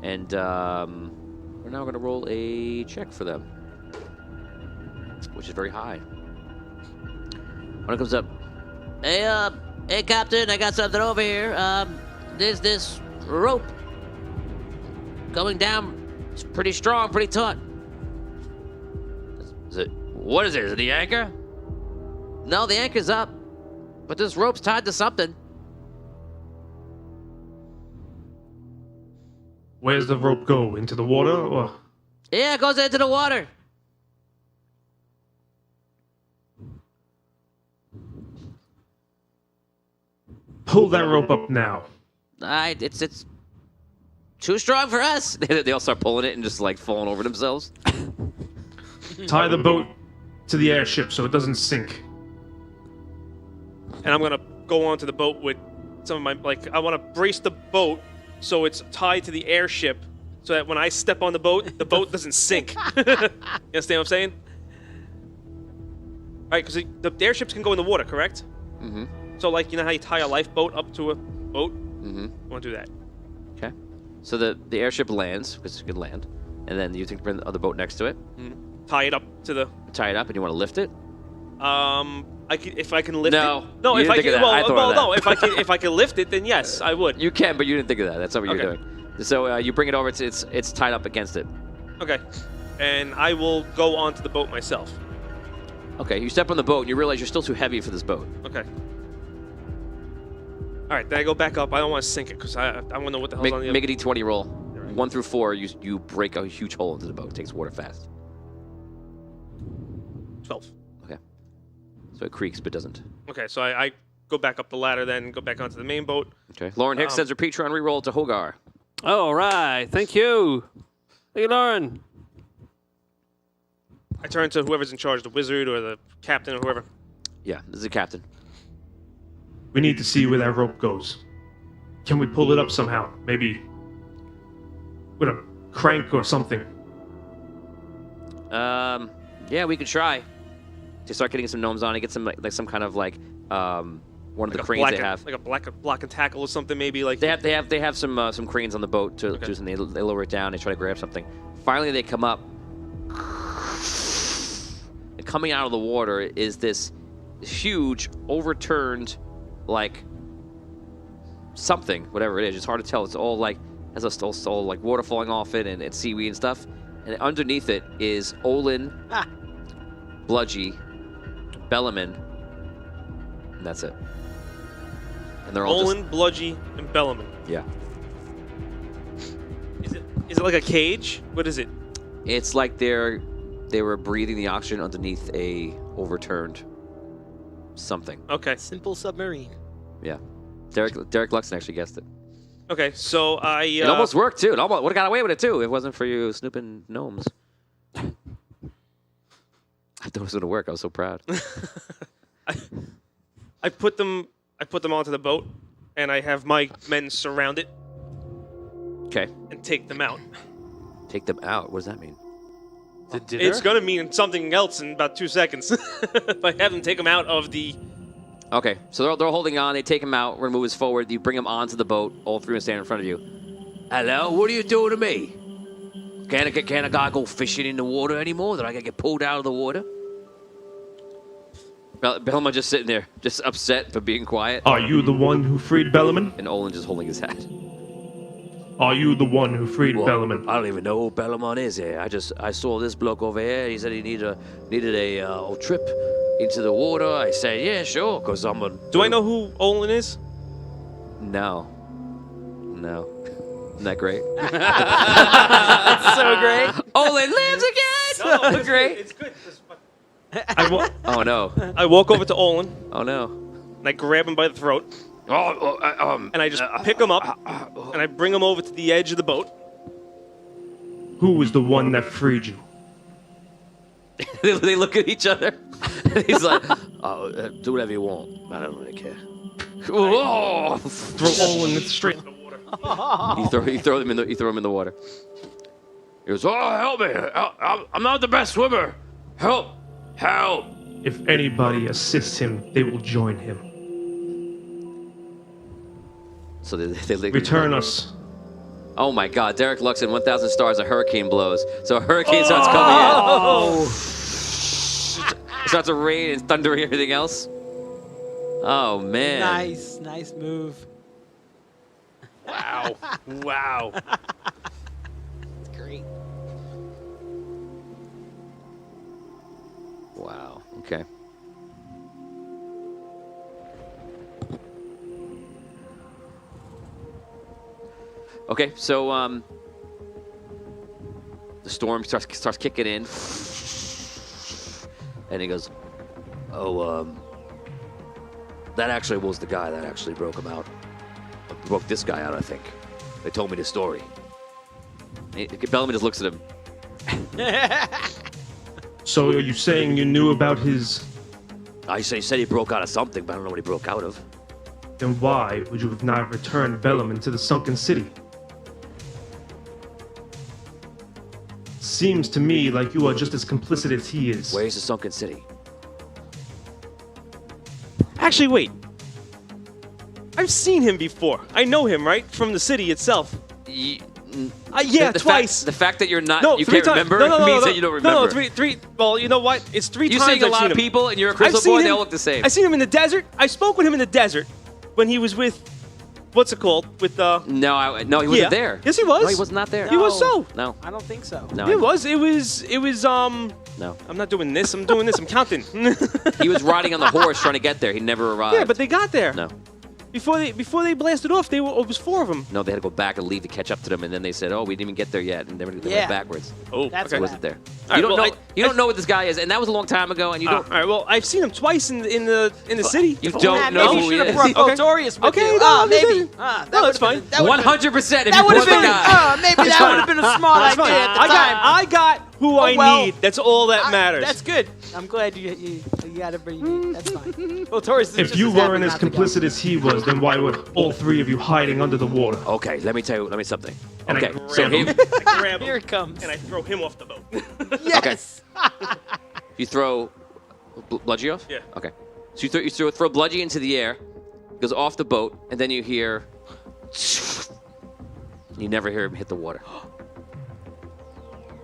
And we're now going to roll a check for them, which is very high. When it comes up, Hey, Captain, I got something over here. There's this rope going down. It's pretty strong, pretty taut. what is it? Is it the anchor? No, the anchor's up, but this rope's tied to something. Where's the rope go? Into the water or? Yeah, it goes into the water. Pull that rope up now. It's too strong for us. They all start pulling it and just like falling over themselves. Tie the boat to the airship so it doesn't sink. And I'm gonna go onto the boat with some of my I want to brace the boat so it's tied to the airship, so that when I step on the boat doesn't sink. You understand what I'm saying? Right, because the airships can go in the water, correct? Mm-hmm. So like, you know how you tie a lifeboat up to a boat? Mm-hmm. I want to do that. Okay. So the airship lands, because it can land, and then you think bring the other boat next to it, Tie it up to the. tie it up, and you want to lift it. If I can lift No, it. No, you if didn't I think of can. that. I thought of Well, that. no. If I can lift it, then yes, I would. You can, but you didn't think of that. That's not what you're Okay. doing. So you bring it over. It's tied up against it. Okay. And I will go onto the boat myself. Okay. You step on the boat, and you realize you're still too heavy for this boat. Okay. All right, then I go back up. I don't want to sink it because I want to know what the hell's on the Make other. a d20 roll. 1 through 4, you break a huge hole into the boat. It takes water fast. 12. Okay. So it creaks, but doesn't. Okay, so I go back up the ladder, then go back onto the main boat. Okay. Lauren Hicks sends her Patreon reroll to Hogar. All right. Thank you. Thank you, Lauren. I turn to whoever's in charge, the wizard or the captain or whoever. Yeah, this is the captain. We need to see where that rope goes. Can we pull it up somehow? Maybe with a crank or something. Yeah, we could try. To start getting some gnomes on it, get some like some kind of one of the cranes they have. Like a block and tackle or something, maybe like. They have some cranes on the boat to do something. They lower it down. They try to grab something. Finally, they come up. And coming out of the water is this huge overturned, like something, whatever it is. It's hard to tell. It's all like has all like water falling off it and seaweed and stuff. And underneath it is Olin, Bludgy, Bellaman, and that's it. And they're all Olin, Bludgy, and Bellaman. Yeah. Is it like a cage? What is it? It's like they were breathing the oxygen underneath a overturned something. Okay. Simple submarine. Yeah. Derek Luxon actually guessed it. Okay, so I. It almost worked too. It almost would have got away with it too if it wasn't for you snooping gnomes. I thought it was gonna work. I was so proud. I put them onto the boat, and I have my men surround it Okay. and take them out. Take them out. What does that mean? The dinner? It's gonna mean something else in about 2 seconds. If I have them take them out of the. Okay. So they're holding on. They take him out. We're gonna move us forward. You bring them onto the boat. All three and stand in front of you. Hello, what are you doing to me? Can a guy go fishing in the water anymore? Did I get pulled out of the water? Bellman just sitting there, just upset for being quiet. Are you the one who freed Bellaman? And Olin just holding his hat. Are you the one who freed Well, Bellaman? I don't even know who Bellamon is here. I saw this bloke over here. He said he needed a trip into the water. I said, yeah, sure, because I'm a... Do I know who Olin is? No. Isn't that great? So great. Olin lives again! So great. It's good. Oh no. I walk over to Olin, Oh no. and I grab him by the throat, and I just pick him up, and I bring him over to the edge of the boat. Who was the one that freed you? They look at each other. He's like, do whatever you want. I don't really care. whoa! Throw Olin straight. You throw him in the water. He goes, oh, help me. I'm not the best swimmer. Help. If anybody assists him, they will join him. So they Return us. Oh my God! Derek Luxon, 1,000 stars. A hurricane blows. So a hurricane starts coming in. It starts to rain and thunder and everything else. Oh man! Nice move. Wow. Wow. Great. Wow. Okay. Okay. So the storm starts kicking in, and he goes, Oh, that actually was the guy that actually broke him out. Broke this guy out, I think. They told me the story. Bellamy just looks at him. So are you saying you knew about his... I say said he broke out of something, but I don't know what he broke out of. Then why would you have not returned Bellamy to the sunken city? Seems to me like you are just as complicit as he is. Where's the sunken city? Actually, wait. I've seen him before. I know him, right? From the city itself. Yeah, twice. The fact that you're not, No, you three can't times. remember means that you don't remember. No, three. Well, you know what? It's three You times. seeing a I've lot seen of him. people, and you're a I've crystal seen boy. They him- all look the same. I seen him in the desert. I spoke with him in the desert when he was with, what's it called? With No, he wasn't there. Yes, he was. No, he was not there. He was so. No, I don't think so. no. It was. It was. No. I'm not doing this. I'm doing this. I'm counting. He was riding on the horse trying to get there. He never arrived. Yeah, but they got there. No. Before they blasted off, it was 4 of them. No, they had to go back and leave to catch up to them, and then they said, "Oh, we didn't even get there yet," and they went Yeah. backwards. Oh, That's okay. He wasn't there. right, You don't well, know. You don't know what this guy is, and that was a long time ago, and you All don't. right. Well, I've seen him twice in the city. You Nah, don't know maybe who you he should have is. brought Okay. Voltorius with Okay, you. no, I'm just Maybe. saying. That No, would've that's been- fine. that would've been- 100%. If That you would have brought the been. guy, Maybe that would have been a smart That's idea fine. at the time. I got who I well. need. That's all that matters. That's good. I'm glad you got everybody you need. That's fine. Voltorius is If just you as happy weren't as not to go. complicit as he was, then why were all 3 of you hiding under the water? okay, let me something. And I Okay, grab so him. I grab Here him it comes. and I throw him off the boat. Yes. you throw Bludgy off. Yeah. Okay. So you throw Bludgy into the air, goes off the boat, and then you hear. You never hear him hit the water.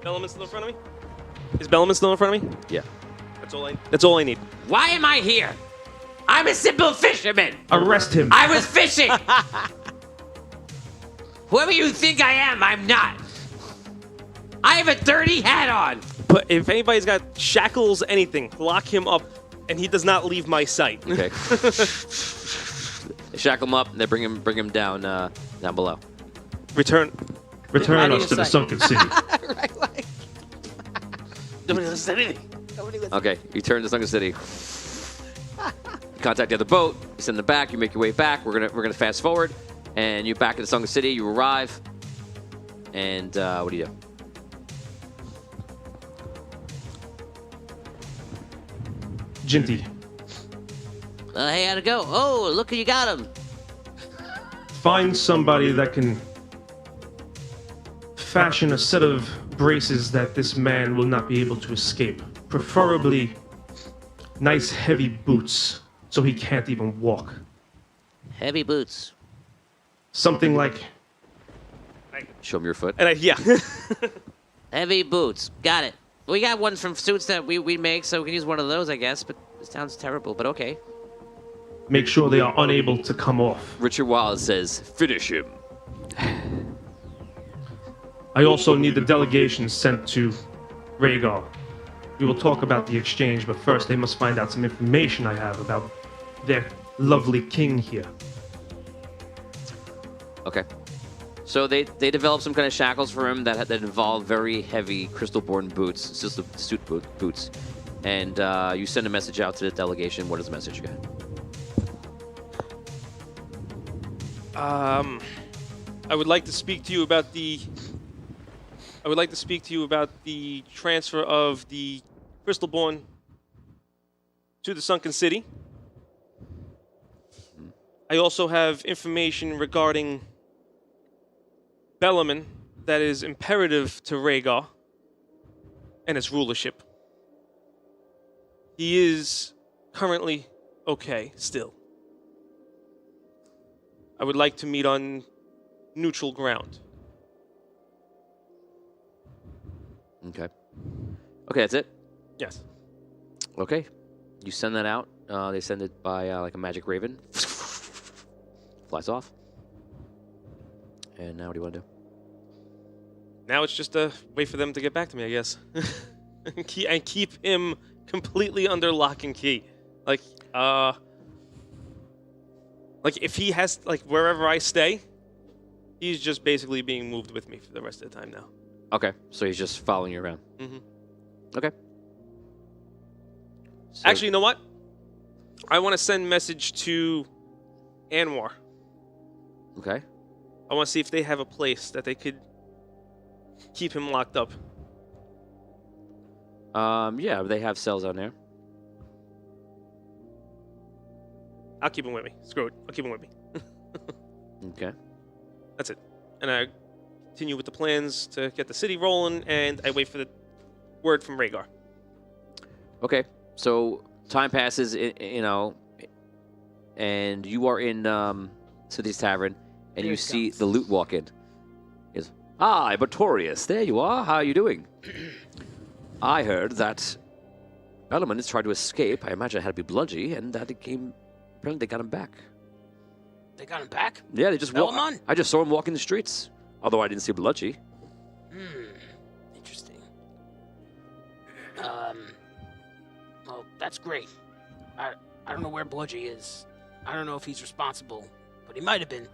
Bellaman still in front of me? Is Bellaman still in front of me? Yeah. That's all I need. Why am I here? I'm a simple fisherman. Arrest him. I was fishing. Whoever you think I am, I'm not. I have a dirty hat on. But if anybody's got shackles, anything, lock him up, and he does not leave my sight. Okay. They shackle him up, and they bring him down down below. Return. Return I us need to a the second. sunken city. Right, like, Nobody listens to anything. nobody listens. Okay, you turn to Sunken City. You contact the other boat. You send them back. You make your way back. We're gonna fast forward, and you're back at the Sunken City. You arrive, and what do you do? Jinty, Hey, how'd it go? Oh, look, you got him. find somebody that can fashion a set of braces that this man will not be able to escape. Preferably nice heavy boots so he can't even walk. Heavy boots. Something like Show him your foot. And yeah. Heavy boots. Got it. We got one from suits that we make, so we can use one of those, I guess. But it sounds terrible, but okay. make sure they are unable to come off. Richard Wallace says, "Finish him." I also need the delegation sent to Rhaegar. We will talk about the exchange, but first they must find out some information I have about their lovely king here. Okay. So they developed some kind of shackles for him that involve very heavy crystal-born boots, suit boots, and you send a message out to the delegation. What is the message again? I would like to speak to you about the. I would like to speak to you about the transfer of the Crystalborn to the Sunken City. I also have information regarding Bellaman that is imperative to Rhaegar and its rulership. He is currently okay still. I would like to meet on neutral ground. Okay. Okay, that's it. Yes. Okay. You send that out. They send it by like a magic raven. Flies off. And now what do you want to do? Now it's just wait for them to get back to me, I guess. and keep him completely under lock and key. Like if he has, like, wherever I stay, he's just basically being moved with me for the rest of the time now. Okay, so he's just following you around. Mm-hmm. Okay. So, Actually, you know what? I want to send message to Anwar. Okay. I want to see if they have a place that they could keep him locked up? Yeah, they have cells on there. I'll keep him with me. Screw it. I'll keep him with me. Okay. That's it. And I continue with the plans to get the city rolling, and I wait for the word from Rhaegar. Okay. So time passes, and you are in City's Tavern, and you see the loot walk in. He goes, "Hi, Botorius. There you are. How are you doing? I heard that Bellman has tried to escape. I imagine it had to be Bludgy, and that apparently they got him back. They got him back? Yeah, they just Bellman? I just saw him walking the streets. Although I didn't see Bludgy. Interesting. Well, that's great. I don't know where Bludgy is. I don't know if he's responsible, but he might have been.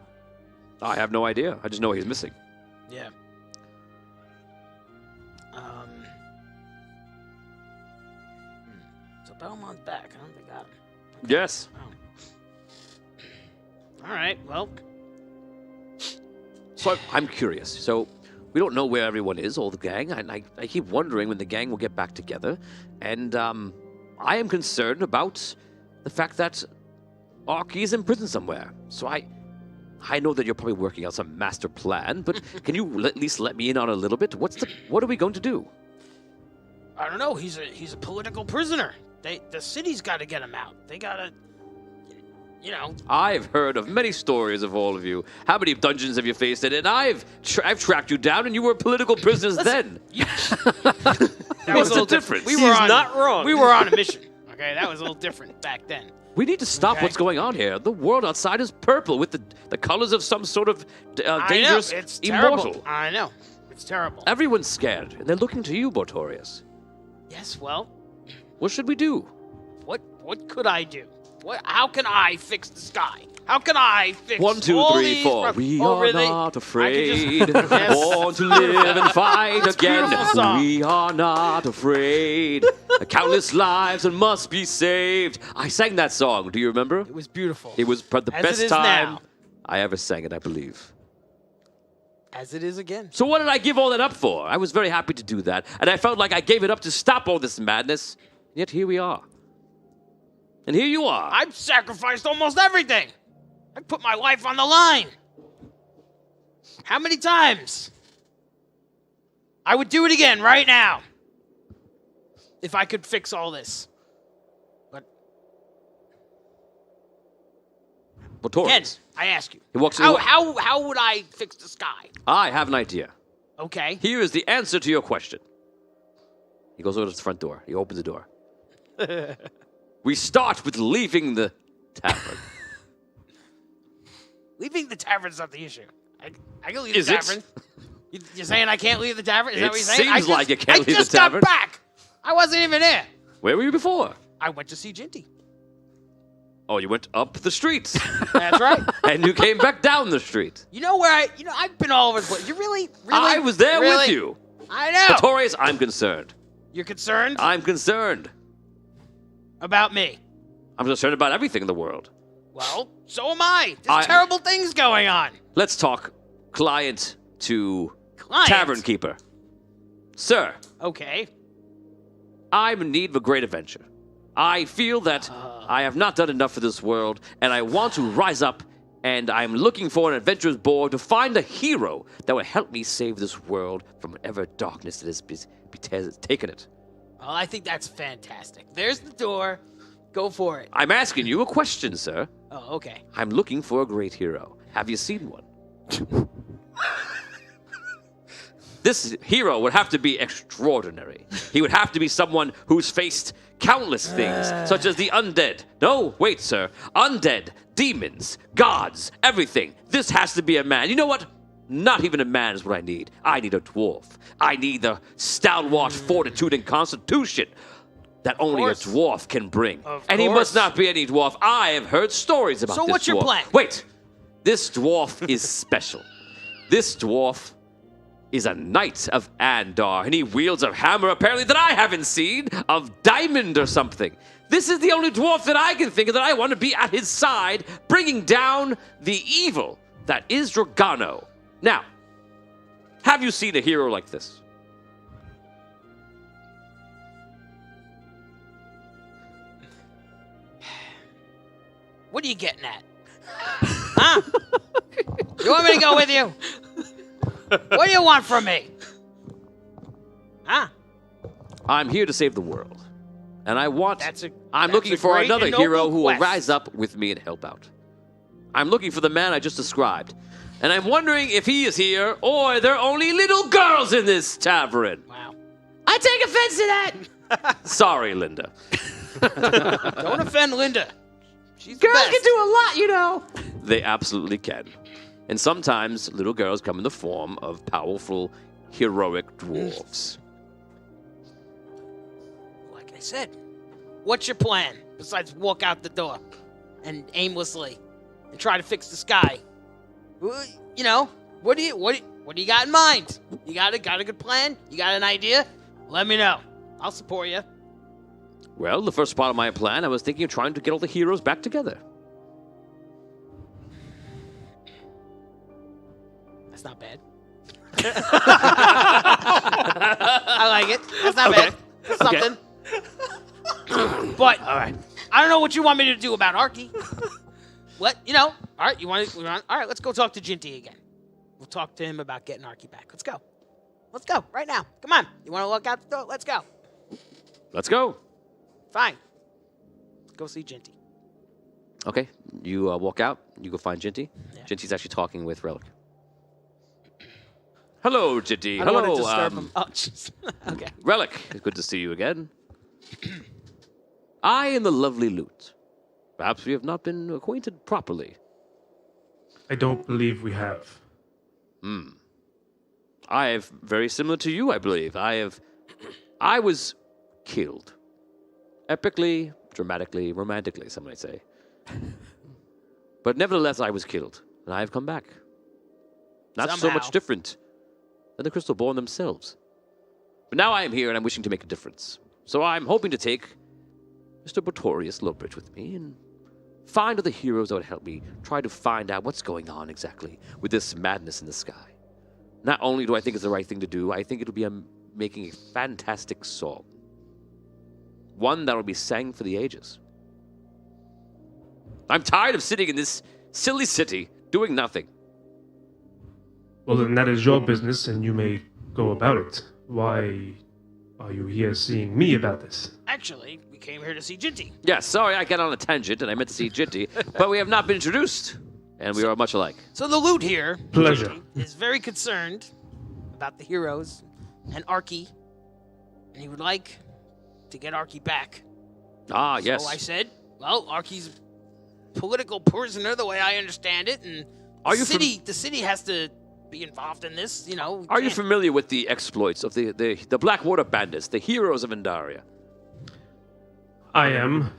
I have no idea. I just know he's missing. Yeah. So Belmont's back, huh? They got him. Okay. Yes. Oh. All right, well. So I'm curious. So we don't know where everyone is, all the gang. I keep wondering when the gang will get back together. And I am concerned about the fact that Arky is in prison somewhere. So I know that you're probably working out some master plan, but can you at least let me in on a little bit? What are we going to do? I don't know. He's a political prisoner. The city's got to get him out. They got to, I've heard of many stories of all of you. How many dungeons have you faced in? And I've tracked you down, and you were political prisoners then. That was a little different. He's not wrong. We were on a mission. Okay, that was a little different back then. We need to stop what's going on here. The world outside is purple with the colors of some sort of dangerous It's immortal. terrible. I know. It's terrible. Everyone's scared, and they're looking to you, Botorius. Yes, well, What should we do? what could I do? How can I fix the sky? How can I fix 1, 2, all 3, these 4. We over are the- not I afraid. could just- Yes. Born to live and fight It's a again. beautiful song. We are not afraid. Countless lives and must be saved. I sang that song. Do you remember? It was beautiful. It was the As best it is time now. I ever sang it, I believe. As it is again. So what did I give all that up for? I was very happy to do that, and I felt like I gave it up to stop all this madness. Yet here we are. And here you are. I've sacrificed almost everything. I put my life on the line. How many times? I would do it again right now. If I could fix all this. But Botorius. Ken, I ask you. He walks How would I fix the sky? I have an idea. Okay. Here is the answer to your question. He goes over to the front door. He opens the door. We start with leaving the tavern. Leaving the tavern's not the issue. I can leave Is the it? tavern. You're saying I can't leave the tavern? Is that It what you're saying? seems like you can't leave the I just tavern. got back. I wasn't even there. Where were you before? I went to see Ginty. Oh, you went up the street. That's right. And you came back down the street. You know where I've been all over the place. You really? I was there really? with you. I know. Botorius, I'm concerned. You're concerned I'm concerned. about me. I'm concerned about everything in the world. Well, so am I. There's terrible things going on. Let's talk client to Client? tavern keeper. Sir, Okay. I'm in need of a great adventure. I feel that I have not done enough for this world, and I want to rise up, and I'm looking for an adventurer's board to find a hero that will help me save this world from whatever darkness that has taken it. Well, I think that's fantastic. There's the door. Go for it. I'm asking you a question, sir. Oh, okay. I'm looking for a great hero. Have you seen one? This hero would have to be extraordinary. He would have to be someone who's faced countless things, such as the undead. No, wait, sir. Undead, demons, gods, everything. This has to be a man. You know what? Not even a man is what I need. I need a dwarf. I need the stalwart fortitude and constitution that only a dwarf can bring. And he must not be any dwarf. I have heard stories about this dwarf. So what's your plan? Wait. This dwarf is special. This dwarf is a knight of Andar, and he wields a hammer apparently that I haven't seen, of diamond or something. This is the only dwarf that I can think of that I want to be at his side, bringing down the evil that is Dragano. Now, Have you seen a hero like this? What are you getting at? Huh? You want me to go with you? What do you want from me? Huh? I'm here to save the world. And I'm That's looking a for great another and hero noble who will quest. rise up with me and help out. I'm looking for the man I just described. And I'm wondering if he is here or there are only little girls in this tavern. Wow. I take offense to that. Sorry, Linda. Don't offend Linda. She's the Girls best. can do a lot, you know. They absolutely can. And sometimes little girls come in the form of powerful, heroic dwarves. Like I said, what's your plan besides walk out the door and aimlessly and try to fix the sky? You know, what do you got in mind? You got a good plan? You got an idea? Let me know. I'll support you. Well, the first part of my plan, I was thinking of trying to get all the heroes back together. That's not bad. I like it. That's not bad. That's something. But all right, I don't know what you want me to do about Arky. What, you know? All right, all right, let's go talk to Jinty again. We'll talk to him about getting Arky back. Let's go. Let's go right now. Come on. You want to walk out the door? Let's go. Let's go. Fine. Go see Jinty. Okay, you walk out. You go find Jinty. Yeah. Jinty's actually talking with Relic. Hello, Jinty. I don't Hello, want to disturb him. Oh, jeez. Okay. Relic. Good to see you again. I am the lovely Lute. Perhaps we have not been acquainted properly. I don't believe we have. I have very similar to you, I believe. I was killed. Epically, dramatically, romantically, some might say. But nevertheless, I was killed, and I have come back. Not so Somehow. much different than the Crystalborn themselves. But now I am here, and I'm wishing to make a difference. So I'm hoping to take Mr. Botorius Lowbridge with me and find other heroes that would help me try to find out what's going on exactly with this madness in the sky. Not only do I think it's the right thing to do, I think it'll be making a fantastic song. One that will be sang for the ages. I'm tired of sitting in this silly city doing nothing. Well, then that is your business, and you may go about it. Why are you here seeing me about this? Actually, we came here to see Jinty. Yeah, sorry I got on a tangent and I meant to see Jinty, but we have not been introduced, and we are much alike. So the Lute here Pleasure. is very concerned about the heroes and Arky, and he would like to get Arky back. Ah, yes. So I said, well, Arky's political prisoner, the way I understand it, and Are you the city has to be involved in this, you know. Are you can't- familiar with the exploits of the Blackwater Bandits, the heroes of Indaria? I am.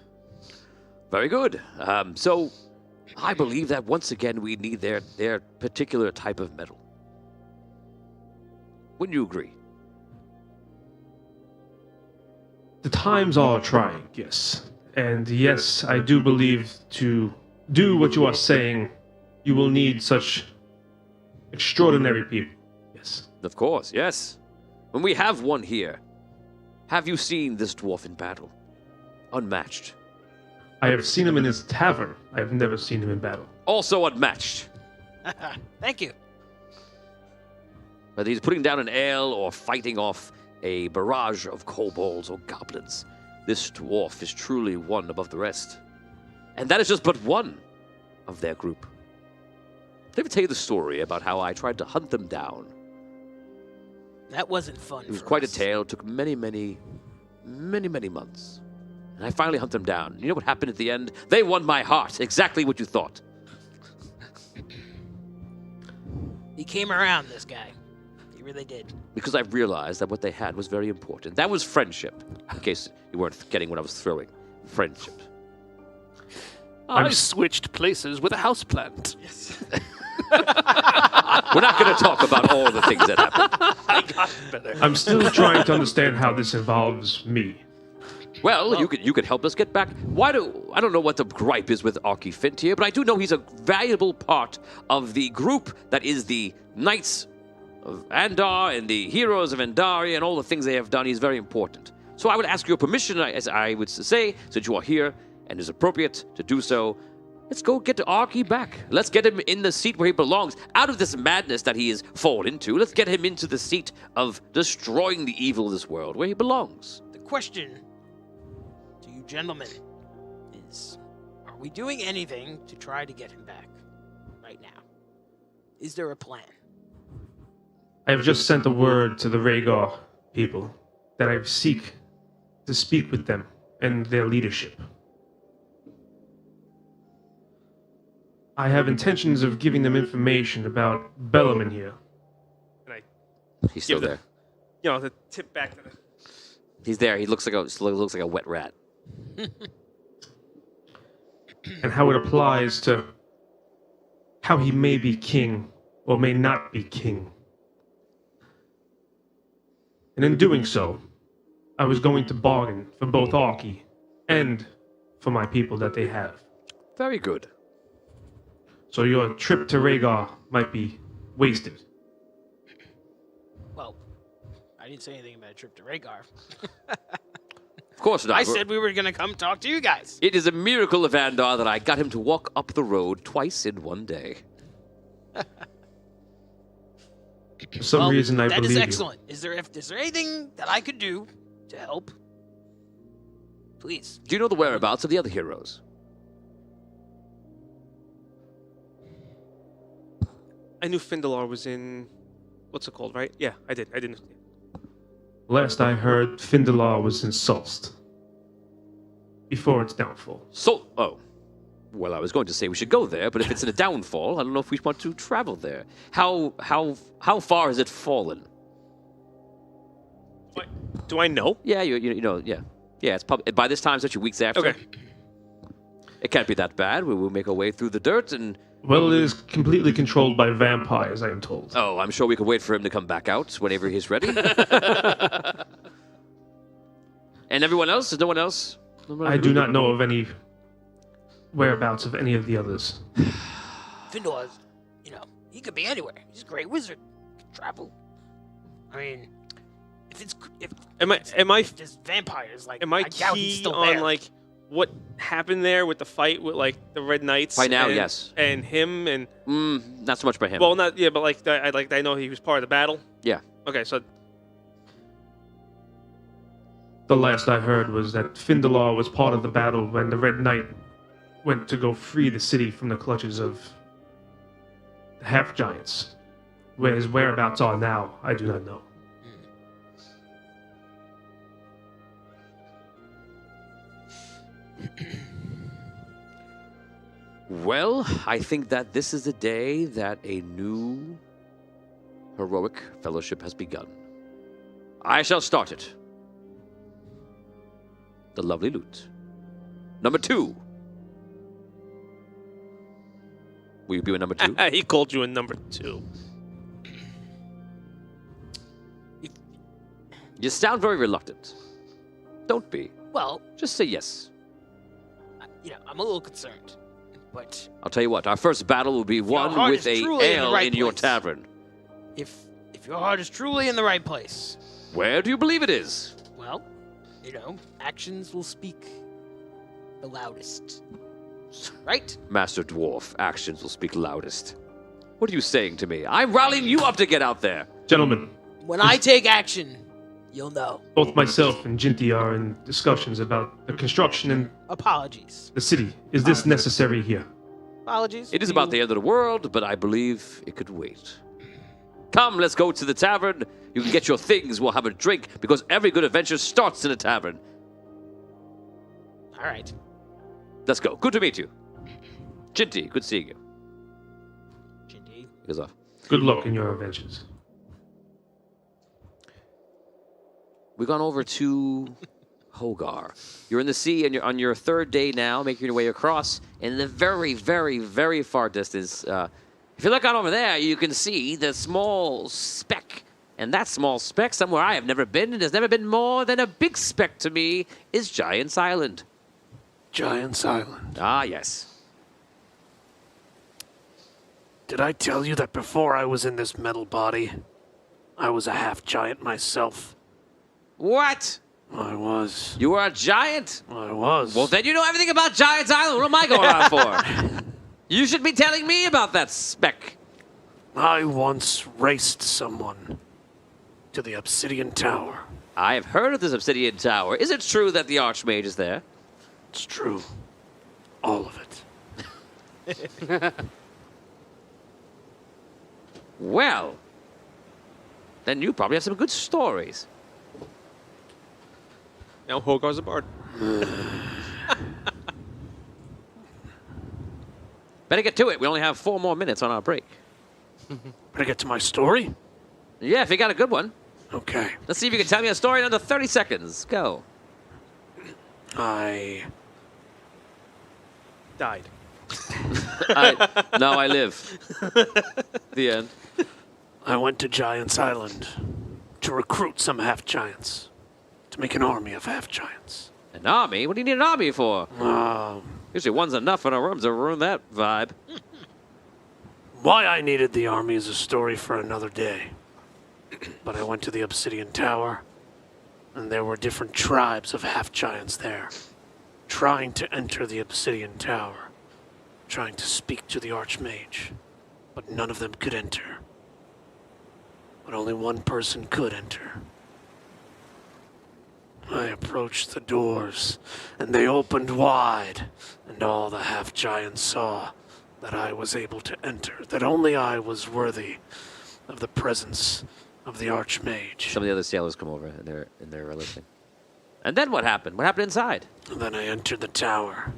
Very good. So I believe that once again we need their particular type of metal. Wouldn't you agree? The times are trying, yes. And yes, I do believe to do what you are saying, you will need such extraordinary people. Yes. Of course, yes. When we have one here, have you seen this dwarf in battle? Unmatched. I have seen him in his tavern. I have never seen him in battle. Also unmatched. Thank you. Whether he's putting down an ale or fighting off a barrage of kobolds or goblins, this dwarf is truly one above the rest. And that is just but one of their group. Let me tell you the story about how I tried to hunt them down. That wasn't fun. It was for quite a us. tale. It took many months. And I finally hunted them down. You know what happened at the end? They won my heart. Exactly what you thought. He came around, this guy. He really did. Because I realized that what they had was very important. That was friendship. In case you weren't getting what I was throwing. Friendship. I switched places with a houseplant. We're not going to talk about all the things that happened. I got better. I'm still trying to understand how this involves me. Well, you could help us get back. I don't know what the gripe is with Arky Fint here, but I do know he's a valuable part of the group that is the Knights of Andar and the heroes of Andaria and all the things they have done. He's very important. So I would ask your permission, as I would say, since you are here and is appropriate to do so. Let's go get Arky back. Let's get him in the seat where he belongs. Out of this madness that he has fallen into, let's get him into the seat of destroying the evil of this world, where he belongs. The question to you gentlemen is, are we doing anything to try to get him back right now? Is there a plan? I have just sent a word to the Rhaegar people that I seek to speak with them and their leadership. I have intentions of giving them information about Bellaman here. And I He's still give there. the tip back to the. He's there. He looks like a wet rat. And how it applies to how he may be king or may not be king. And in doing so, I was going to bargain for both Arky and for my people that they have. Very good. So your trip to Rhaegar might be wasted. Well, I didn't say anything about a trip to Rhaegar. Of course not. I said we were going to come talk to you guys. It is a miracle of Andar that I got him to walk up the road twice in one day. For some reason, I that believe is you. excellent. Is there anything that I could do to help? Please. Do you know the whereabouts of the other heroes? I knew Findalar was in. What's it called, right? Yeah, I did. I didn't. Last I heard, Findalar was in Sulst. Before its downfall. Well, I was going to say we should go there, but if it's in a downfall, I don't know if we want to travel there. How far has it fallen? Do I know? Yeah, you know, yeah. Yeah, it's probably by this time, it's actually weeks after. Okay. It can't be that bad. We will make our way through the dirt and. Well, it is completely controlled by vampires, I am told. Oh, I'm sure we could wait for him to come back out whenever he's ready. And everyone else? Is no one else? I do not know of any whereabouts of any of the others. Findalar's, he could be anywhere. He's a great wizard. He can travel. I mean, if there's vampires, Am I doubt he's key still on there. what happened there with the fight with the Red Knights? By now, yes. And him and. Not so much by him. Well, not yeah, but I know he was part of the battle. Yeah. Okay, so. The last I heard was that Findalar was part of the battle when the Red Knight went to go free the city from the clutches of the half-giants. Where his whereabouts are now, I do not know. Well, I think that this is the day that a new heroic fellowship has begun. I shall start it. The lovely loot. Number 2. Will you be with number 2? He called you a number 2. You sound very reluctant. Don't be. Well, Just say yes. I'm a little concerned, but I'll tell you what, our first battle will be won heart with is a truly in the ale right in your place. tavern. if your heart is truly in the right place, Where do you believe it is? well, actions will speak the loudest. Right? Master Dwarf, actions will speak loudest. What are you saying to me? I'm rallying you up to get out there. Gentlemen, When I take action, you'll know. both myself and Jinty are in discussions about the construction in Apologies. the city. Is this necessary here? Apologies. It is about the end of the world, but I believe it could wait. Come, let's go to the tavern. You can get your things, we'll have a drink, because every good adventure starts in a tavern. All right. Let's go. Good to meet you. Jinty, good seeing you. Jindy. He goes off. Good luck in your adventures. We've gone over to Hogar. You're in the sea, and you're on your third day now, making your way across. In the very, very, very far distance, if you look out over there, you can see the small speck. And that small speck, somewhere I have never been, and has never been more than a big speck to me, is Giant's Island. Giant's Island. Ah, yes. Did I tell you that before I was in this metal body, I was a half giant myself. What? I was. You were a giant? I was. Well, then you know everything about Giants Island. What am I going on for? You should be telling me about that speck. I once raced someone to the Obsidian Tower. I have heard of this Obsidian Tower. Is it true that the Archmage is there? It's true. All of it. Well, then you probably have some good stories. Now Hogar's a bard. Better get to it. We only have 4 more minutes on our break. Better get to my story? Yeah, if you got a good one. Okay. Let's see if you can tell me a story in under 30 seconds. Go. I Died. Now I live. The end. I went to Giants Island to recruit some half-giants, to make an army of half-giants. An army? What do you need an army for? Um, Usually one's enough in a room to ruin that vibe. Why I needed the army is a story for another day. But I went to the Obsidian Tower, and there were different tribes of half-giants there, trying to enter the Obsidian Tower, trying to speak to the Archmage, but none of them could enter. But only one person could enter. I approached the doors, and they opened wide, and all the half-giants saw that I was able to enter, that only I was worthy of the presence of the Archmage. Some of the other sailors come over and they're listening. And then what happened? What happened inside? And then I entered the tower,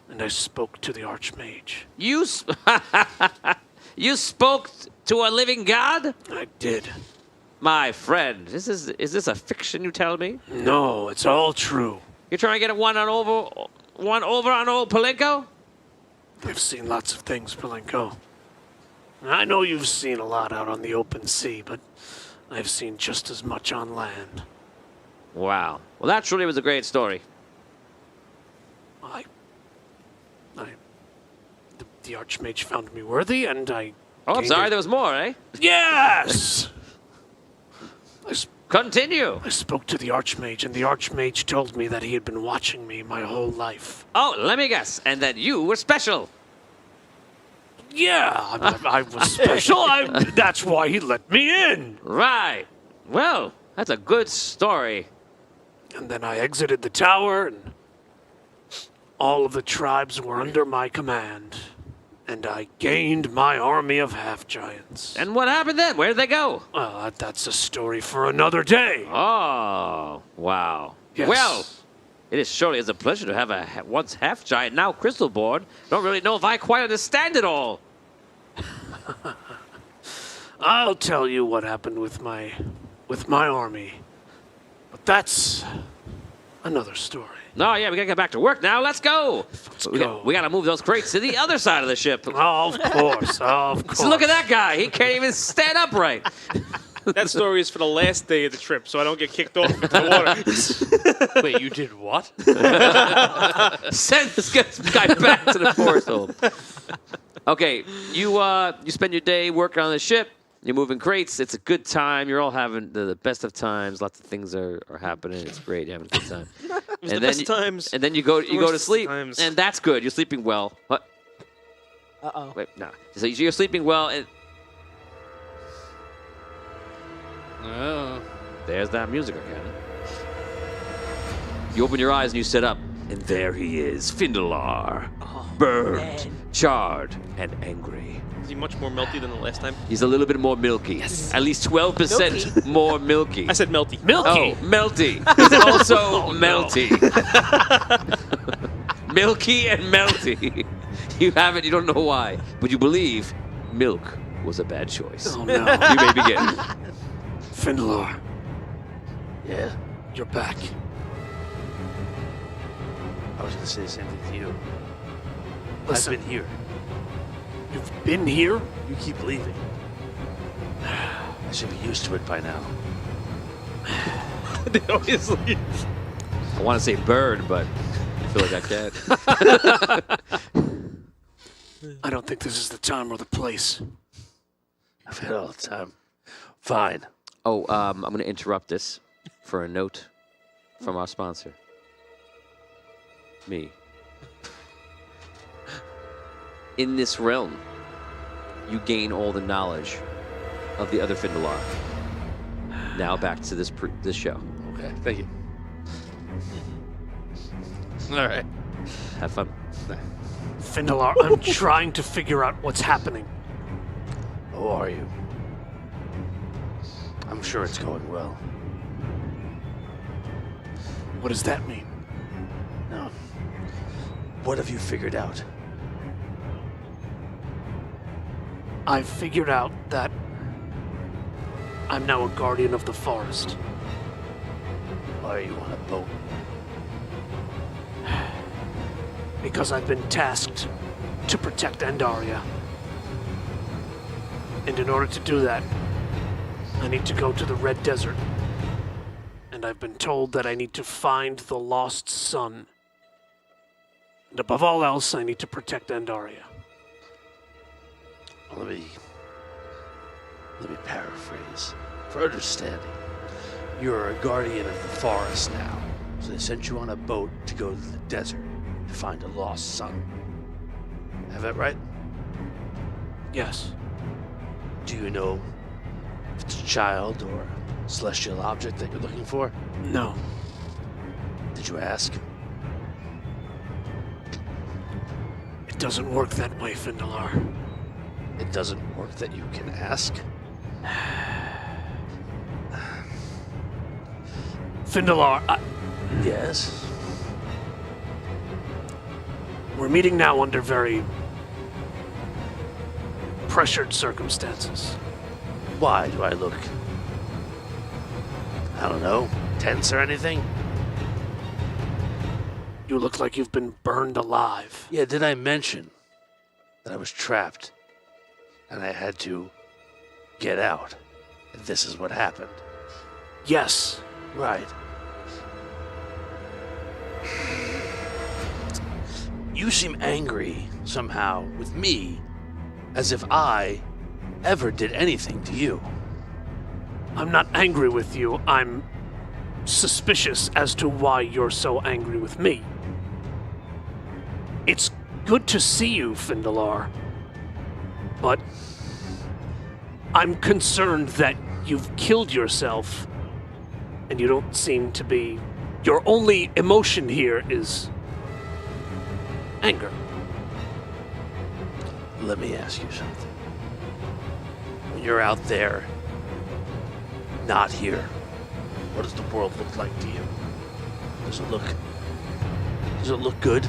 and I spoke to the Archmage. You spoke to a living god? I did. My friend, is this a fiction you tell me? No, it's all true. You're trying to get one over on old Palenko? I've seen lots of things, Palenko. I know you've seen a lot out on the open sea, but I've seen just as much on land. Wow. Well, that truly was a great story. The Archmage found me worthy, and I... Oh, I'm gained sorry, it. there was more, eh? Yes! Continue. I spoke to the Archmage, and the Archmage told me that he had been watching me my whole life. Oh, let me guess. And that you were special. Yeah, I was special. That's why he let me in. Right. Well, that's a good story. And then I exited the tower, and all of the tribes were under my command. And I gained my army of half-giants. And what happened then? Where did they go? Well, that's a story for another day. Oh, wow. Yes. Well, it is surely is a pleasure to have a once half-giant, now crystal born. Don't really know if I quite understand it all. I'll tell you what happened with my army. But that's another story. No, yeah, we gotta get back to work now. Let's go. Go. We gotta move those crates to the other side of the ship. Oh, of course, of course. So look at that guy. He can't even stand upright. That story is for the last day of the trip, so I don't get kicked off into the water. Wait, you did what? Send this guy back to the forest home. Okay, you spend your day working on the ship. You're moving crates. It's a good time. You're all having the best of times. Lots of things are happening. It's great. You're having a good time. The best times. And then you go to worst sleep, times. and that's good. You're sleeping well. What? Uh-oh. Wait, no. So you're sleeping well, and Oh. there's that music again. You open your eyes and you sit up, and there he is, Findalar, burned, man. charred, and angry. Is he much more melty than the last time? He's a little bit more milky. Yes. At least 12% more milky. I said melty. Oh, melty. He's also melty. Milky and melty. You have it, you don't know why, but you believe milk was a bad choice. Oh, no. You may begin. Findalar, Yeah? you're back. I was gonna say the same thing to you. Listen. I've been here. You've been here? You keep leaving. I should be used to it by now. They always leave. I want to say bird, but I feel like I can't. I don't think this is the time or the place. I've had all the time. Fine. Oh, I'm going to interrupt this for a note from our sponsor. Me. In this realm, you gain all the knowledge of the other Findalar. Now back to this show. Okay, thank you. All right. Have fun. Findalar, I'm trying to figure out what's happening. How are you? I'm sure it's going well. What does that mean? No. What have you figured out? I figured out that I'm now a guardian of the forest. Why are you on a boat? Because I've been tasked to protect Andaria. And in order to do that, I need to go to the Red Desert. And I've been told that I need to find the lost son. And above all else, I need to protect Andaria. Let me paraphrase. For understanding, you're a guardian of the forest now. So they sent you on a boat to go to the desert to find a lost son. Have that right? Yes. Do you know if it's a child or a celestial object that you're looking for? No. Did you ask? It doesn't work that way, Findalar. It doesn't work that you can ask? Findalar, Yes. we're meeting now under very pressured circumstances. Why do I look, I don't know, tense or anything? You look like you've been burned alive. Yeah, did I mention that I was trapped and I had to get out? And this is what happened. Yes. Right. You seem angry somehow with me, as if I ever did anything to you. I'm not angry with you. I'm suspicious as to why you're so angry with me. It's good to see you, Findalar. But I'm concerned that you've killed yourself and you don't seem to be... Your only emotion here is anger. Let me ask you something. When you're out there, not here, what does the world look like to you? Does it look good?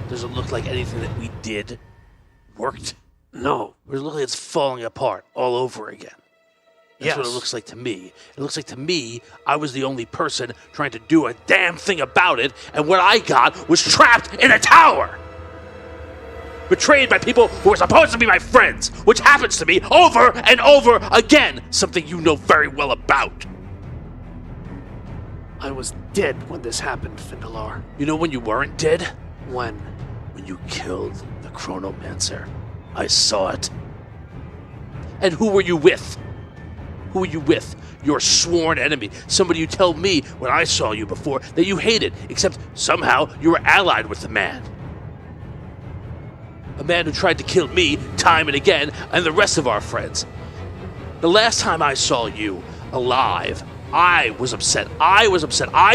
Does it look like anything that we did worked? No. Or does it look like it's falling apart all over again? That's what it Yes. looks like to me. It looks like to me, I was the only person trying to do a damn thing about it, and what I got was trapped in a tower! Betrayed by people who were supposed to be my friends, which happens to me over and over again, something you know very well about. I was dead when this happened, Findalar. You know when you weren't dead? When? When you killed the Chronomancer. I saw it. And who were you with? Who were you with? Your sworn enemy. Somebody you told me when I saw you before that you hated, except somehow you were allied with the man. A man who tried to kill me time and again, and the rest of our friends. The last time I saw you alive, I was upset. I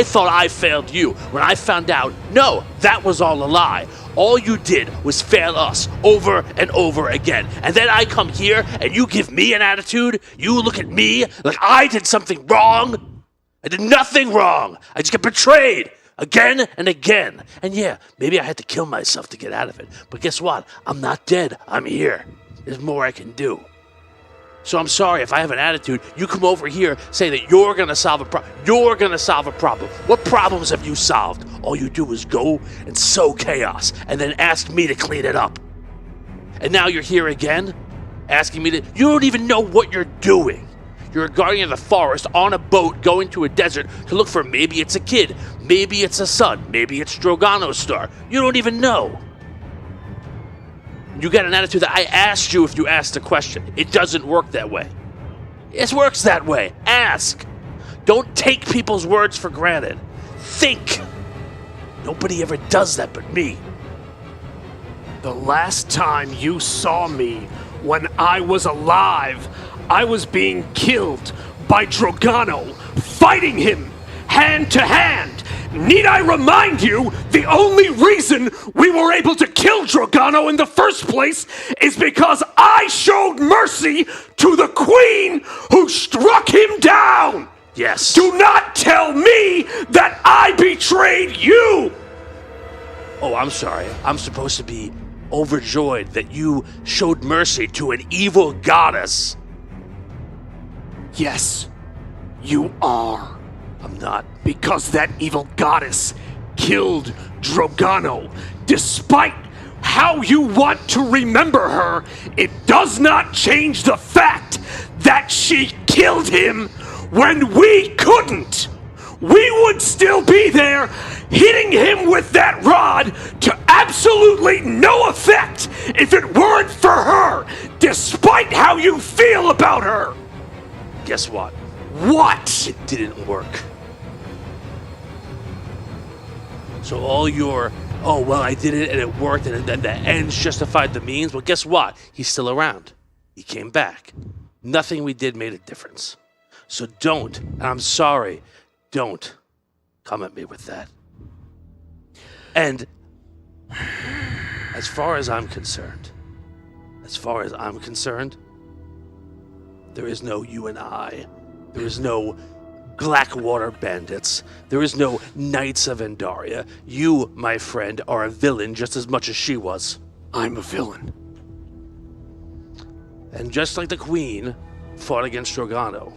thought I failed you. When I found out, no, that was all a lie. All you did was fail us over and over again. And then I come here and you give me an attitude? You look at me like I did something wrong? I did nothing wrong. I just got betrayed again and again. And yeah, maybe I had to kill myself to get out of it. But guess what? I'm not dead. I'm here. There's more I can do. So I'm sorry if I have an attitude. You come over here saying that you're going to solve a problem. You're going to solve a problem. What problems have you solved? All you do is go and sow chaos and then ask me to clean it up. And now you're here again, asking me to... You don't even know what you're doing. You're a guardian of the forest on a boat going to a desert to look for maybe it's a kid, maybe it's a son, maybe it's Drogano's star. You don't even know. You got an attitude that I asked you if you asked a question. It doesn't work that way. It works that way. Ask. Don't take people's words for granted. Think. Nobody ever does that but me. The last time you saw me, when I was alive, I was being killed by Drogano, fighting him hand to hand. Need I remind you, the only reason we were able to kill Drogano in the first place is because I showed mercy to the queen who struck him down. Yes. Do not tell me that I betrayed you. Oh, I'm sorry. I'm supposed to be overjoyed that you showed mercy to an evil goddess. Yes, you are. I'm not. Because that evil goddess killed Drogano. Despite how you want to remember her, it does not change the fact that she killed him when we couldn't. We would still be there, hitting him with that rod to absolutely no effect if it weren't for her, despite how you feel about her. Guess what? What? It didn't work. So all your, oh, well, I did it and it worked and then the ends justified the means. Well, guess what? He's still around. He came back. Nothing we did made a difference. So don't, and I'm sorry, don't come at me with that. And as far as I'm concerned, there is no you and I. There is no Blackwater bandits. There is no Knights of Andaria. You, my friend, are a villain just as much as she was. I'm a villain. And just like the Queen fought against Drogano,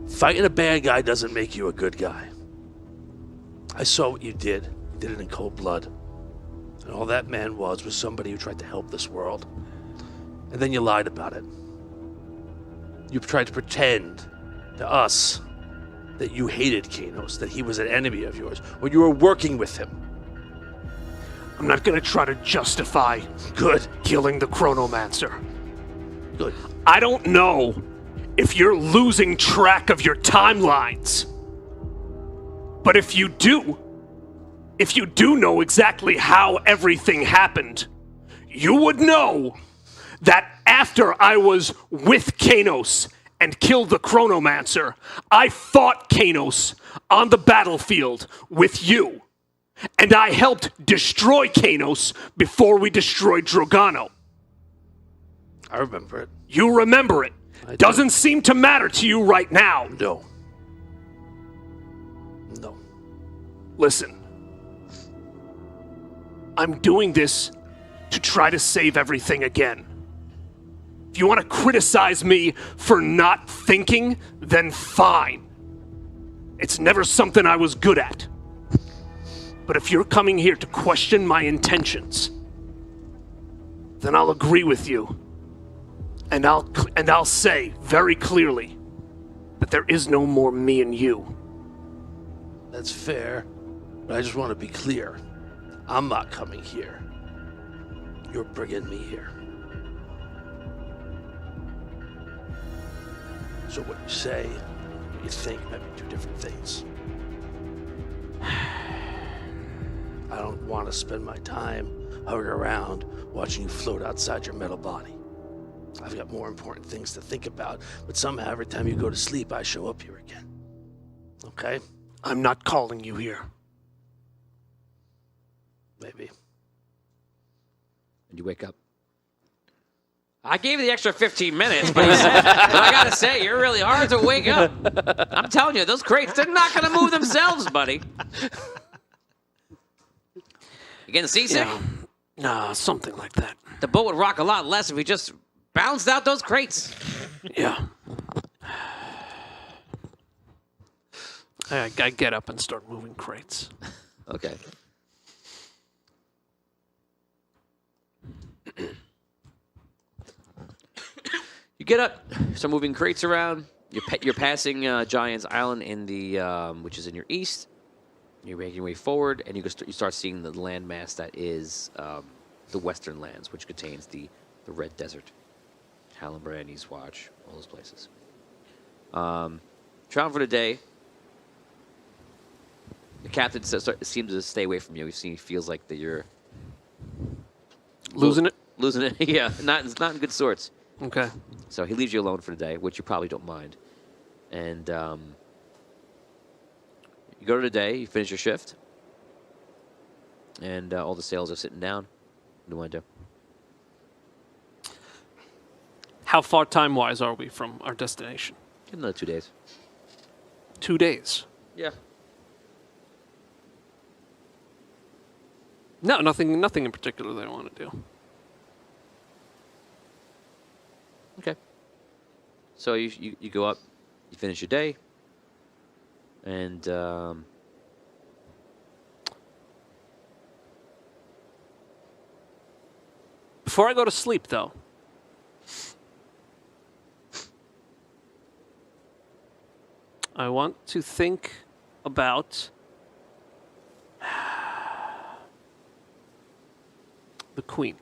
fighting a bad guy doesn't make you a good guy. I saw what you did. You did it in cold blood. And all that man was somebody who tried to help this world. And then you lied about it. You tried to pretend to us that you hated Kanos, that he was an enemy of yours, when you were working with him. I'm not gonna try to justify Good. killing the Chronomancer. Good. I don't know if you're losing track of your timelines. But if you do know exactly how everything happened, you would know that after I was with Kanos and killed the Chronomancer, I fought Kanos on the battlefield with you. And I helped destroy Kanos before we destroyed Drogano. I remember it. You remember it. Doesn't seem to matter to you right now. No. Listen. I'm doing this to try to save everything again. If you want to criticize me for not thinking, then fine. It's never something I was good at. But if you're coming here to question my intentions, then I'll agree with you. And I'll say very clearly that there is no more me and you. That's fair, but I just want to be clear. I'm not coming here. You're bringing me here. So what you say, what you think might be two different things. I don't want to spend my time hovering around watching you float outside your metal body. I've got more important things to think about, but somehow every time you go to sleep, I show up here again. Okay? I'm not calling you here. Maybe. And you wake up. I gave you the extra 15 minutes, but I gotta say, you're really hard to wake up. I'm telling you, those crates, they're not gonna move themselves, buddy. You getting seasick? Yeah. Something like that. The boat would rock a lot less if we just bounced out those crates. Yeah. I get up and start moving crates. Okay. You get up, start moving crates around. You're passing Giant's Island in the which is in your east. You're making your way forward, and you start seeing the landmass that is the Western Lands, which contains the Red Desert, Hallenbrand, Eastwatch, all those places. Traveling for the day. The captain seems to stay away from you. He feels like that you're Losing it? losing it. Yeah, not in good sorts. Okay. So he leaves you alone for the day, which you probably don't mind. And you go to the day, you finish your shift, and all the sails are sitting down. What do you want to do? How far time-wise are we from our destination? Give another 2 days. 2 days. Yeah. No, nothing in particular that I want to do. Okay. So you go up, you finish your day, and Before I go to sleep, though, I want to think about the queen.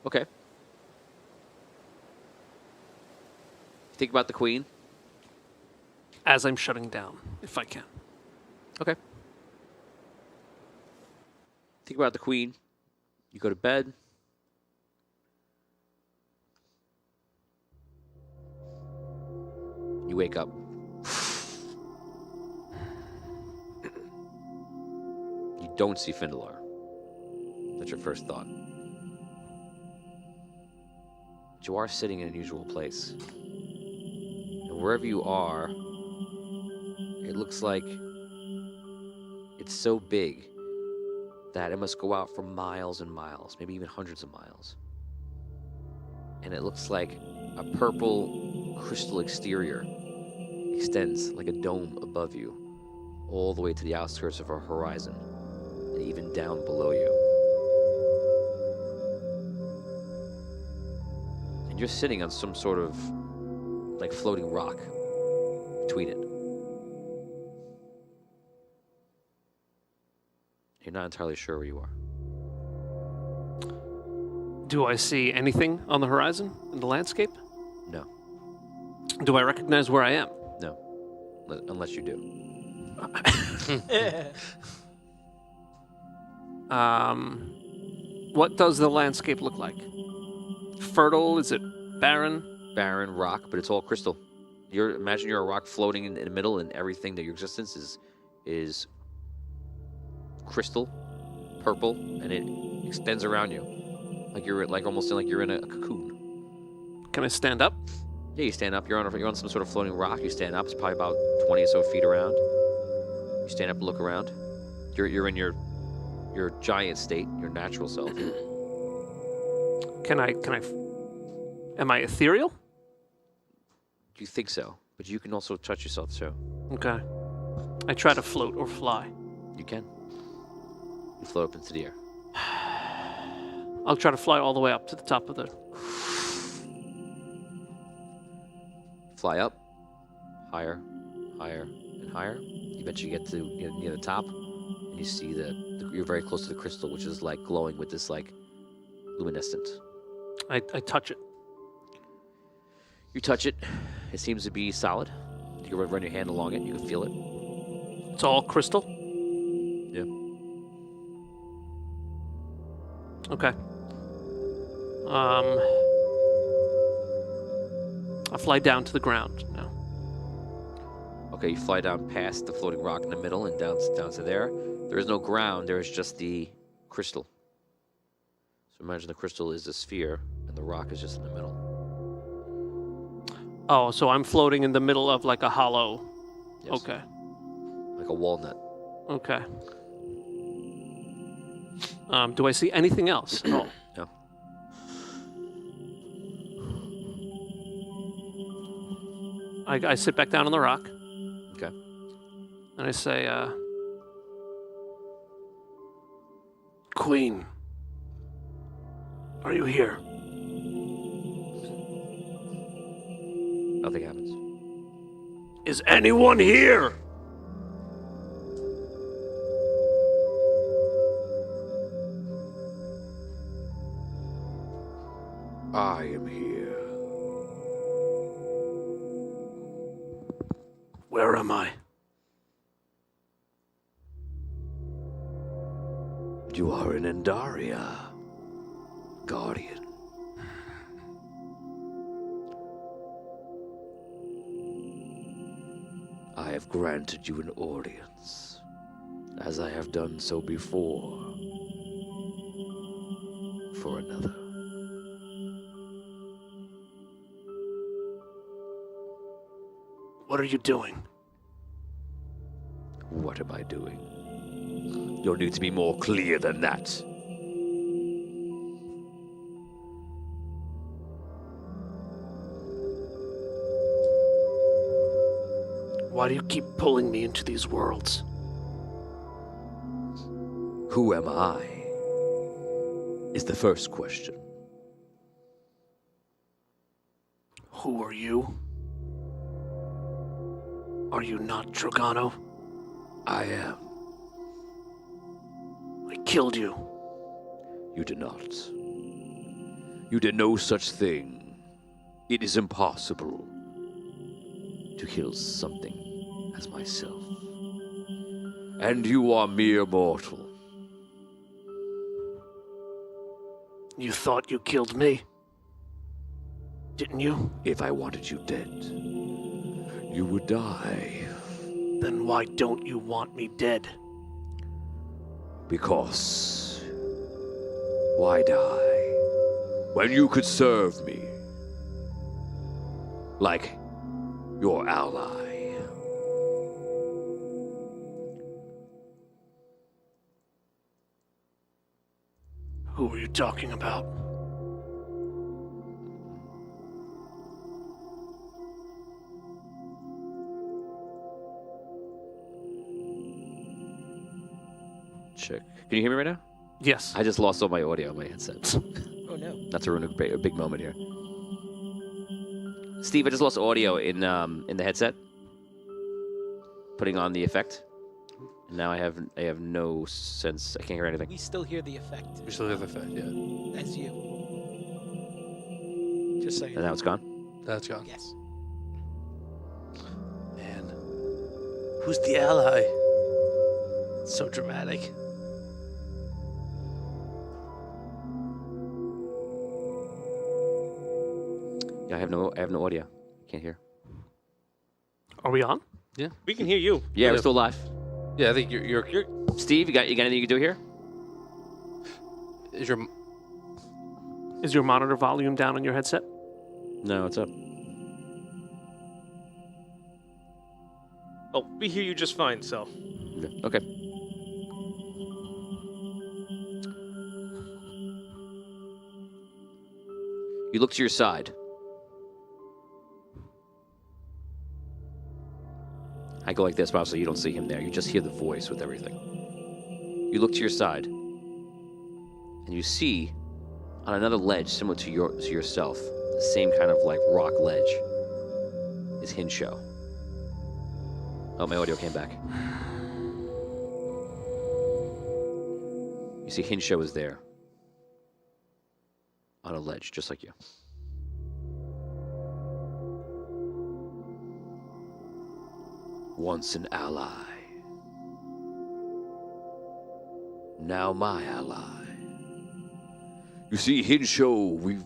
okay. Think about the queen. As I'm shutting down, if I can. Okay. Think about the queen. You go to bed. You wake up. You don't see Findalar. That's your first thought. But you are sitting in an unusual place. And wherever you are, it looks like it's so big that it must go out for miles and miles, maybe even hundreds of miles. And it looks like a purple crystal exterior extends like a dome above you, all the way to the outskirts of our horizon, and even down below you. And you're sitting on some sort of like floating rock between it. You're not entirely sure where you are. Do I see anything on the horizon in the landscape? No. Do I recognize where I am? No. Unless you do. What does the landscape look like? Fertile? Is it barren? Barren rock, but it's all crystal. Imagine you're a rock floating in the middle, and everything that your existence is crystal, purple, and it extends around you, like almost like you're in a cocoon. Can I stand up? Yeah, you stand up. You're on some sort of floating rock. You stand up. It's probably about 20 or so feet around. You stand up and look around. You're in your giant state, your natural self. Am I ethereal? You think so, but you can also touch yourself too. Okay. I try to float or fly. You can. You float up into the air. I'll try to fly all the way up to the top of the... Fly up, higher, higher, and higher. You eventually get to near the top, and you see you're very close to the crystal, which is like glowing with this like luminescent. I touch it. You touch it. It seems to be solid. You can run your hand along it. You can feel it. It's all crystal? Yeah. Okay. I fly down to the ground now. Okay, you fly down past the floating rock in the middle and down to there. There is no ground. There is just the crystal. So imagine the crystal is a sphere, and the rock is just in the middle. Oh, so I'm floating in the middle of like a hollow. Yes. Okay. Like a walnut. Okay. Do I see anything else at all? No. I sit back down on the rock. Okay. And I say, Queen, are you here? Nothing happens. Is anyone here? I am here. Where am I? You are in Endaria, Guardian. I have granted you an audience, as I have done so before, for another. What are you doing? What am I doing? You'll need to be more clear than that. Why do you keep pulling me into these worlds? Who am I? Is the first question. Who are you? Are you not Dragano? I am. I killed you. You did not. You did no such thing. It is impossible to kill something as myself. And you are mere mortal. You thought you killed me? Didn't you? If I wanted you dead, you would die. Then why don't you want me dead? Because why die when you could serve me like your ally? Who are you talking about? Check. Can you hear me right now? Yes. I just lost all my audio on my headset. Oh no. Not to ruin a big moment here. Steve, I just lost audio in the headset. Putting on the effect. And now I have no sense. I can't hear anything. We still hear the effect. We still have the effect, yeah. That's you. Just so you And know. now it's gone. That's gone. Yes. Man. Who's the ally? It's so dramatic. Yeah, I have no audio. Can't hear. Are we on? We can hear you. Yeah, we're still live. Yeah, I think you're Steve, you got anything you can do here? is your Is your monitor volume down on your headset? No, what's up? Oh, we hear you just fine, so. Okay. You look to your side. I go like this, but obviously you don't see him there. You just hear the voice with everything. You look to your side, and you see on another ledge similar to yourself, the same kind of like rock ledge, is Hinsho. Oh, my audio came back. You see Hinsho is there on a ledge, just like you. Once an ally, now my ally. You see, Hinsho,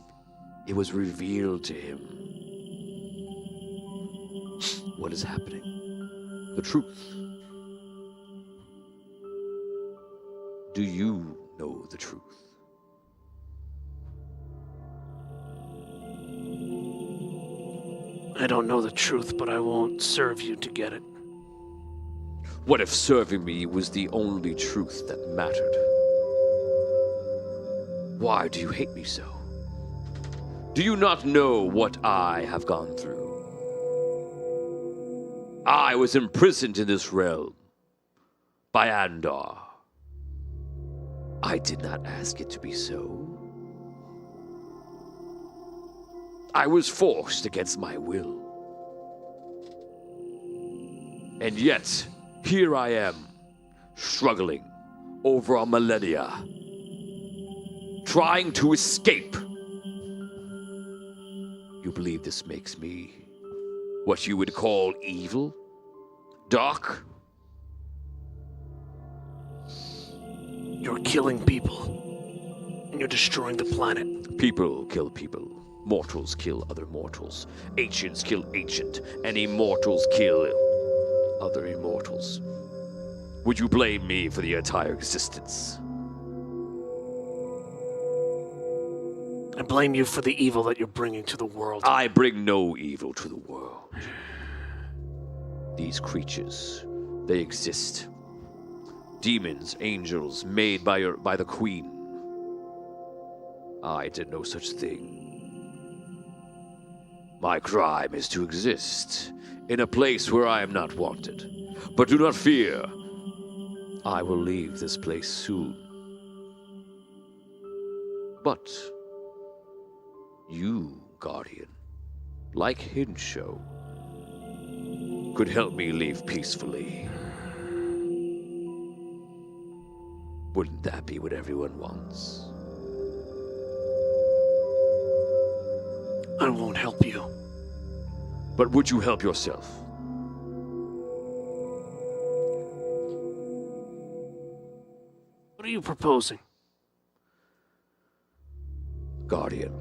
it was revealed to him what is happening, the truth. Do you know the truth? I don't know the truth, but I won't serve you to get it. What if serving me was the only truth that mattered? Why do you hate me so? Do you not know what I have gone through? I was imprisoned in this realm by Andar. I did not ask it to be so. I was forced against my will. And yet, here I am, struggling over a millennia, trying to escape. You believe this makes me what you would call evil? Doc? You're killing people. And you're destroying the planet. People kill people. Mortals kill other mortals. Ancients kill ancient. And immortals kill other immortals. Would you blame me for the entire existence? I blame you for the evil that you're bringing to the world. I bring no evil to the world. These creatures, they exist. Demons, angels, made by the Queen. I did no such thing. My crime is to exist in a place where I am not wanted. But do not fear. I will leave this place soon. But you, Guardian, like Hinsho, could help me leave peacefully. Wouldn't that be what everyone wants? I won't help you. But would you help yourself? What are you proposing? Guardian,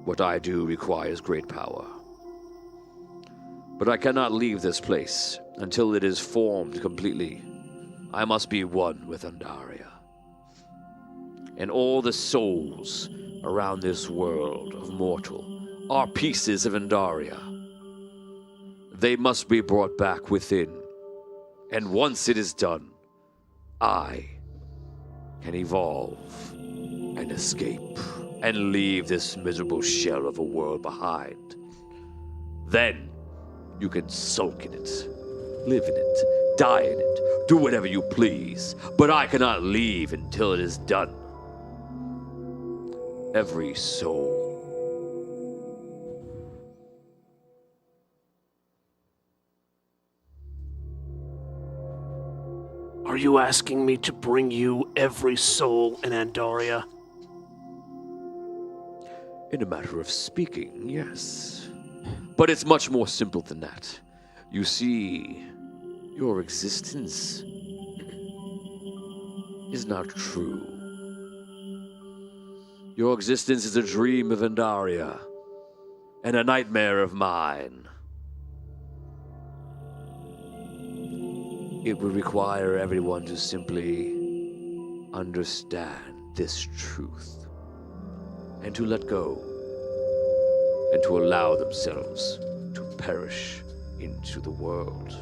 what I do requires great power. But I cannot leave this place until it is formed completely. I must be one with Andaria. And all the souls around this world of mortal are pieces of Andaria. They must be brought back within. And once it is done, I can evolve and escape and leave this miserable shell of a world behind. Then you can sulk in it, live in it, die in it, do whatever you please, but I cannot leave until it is done. Every soul. Are you asking me to bring you every soul in Andaria? In a matter of speaking, yes. But it's much more simple than that. You see, your existence is not true. Your existence is a dream of Andaria, and a nightmare of mine. It would require everyone to simply understand this truth, and to let go, and to allow themselves to perish into the world.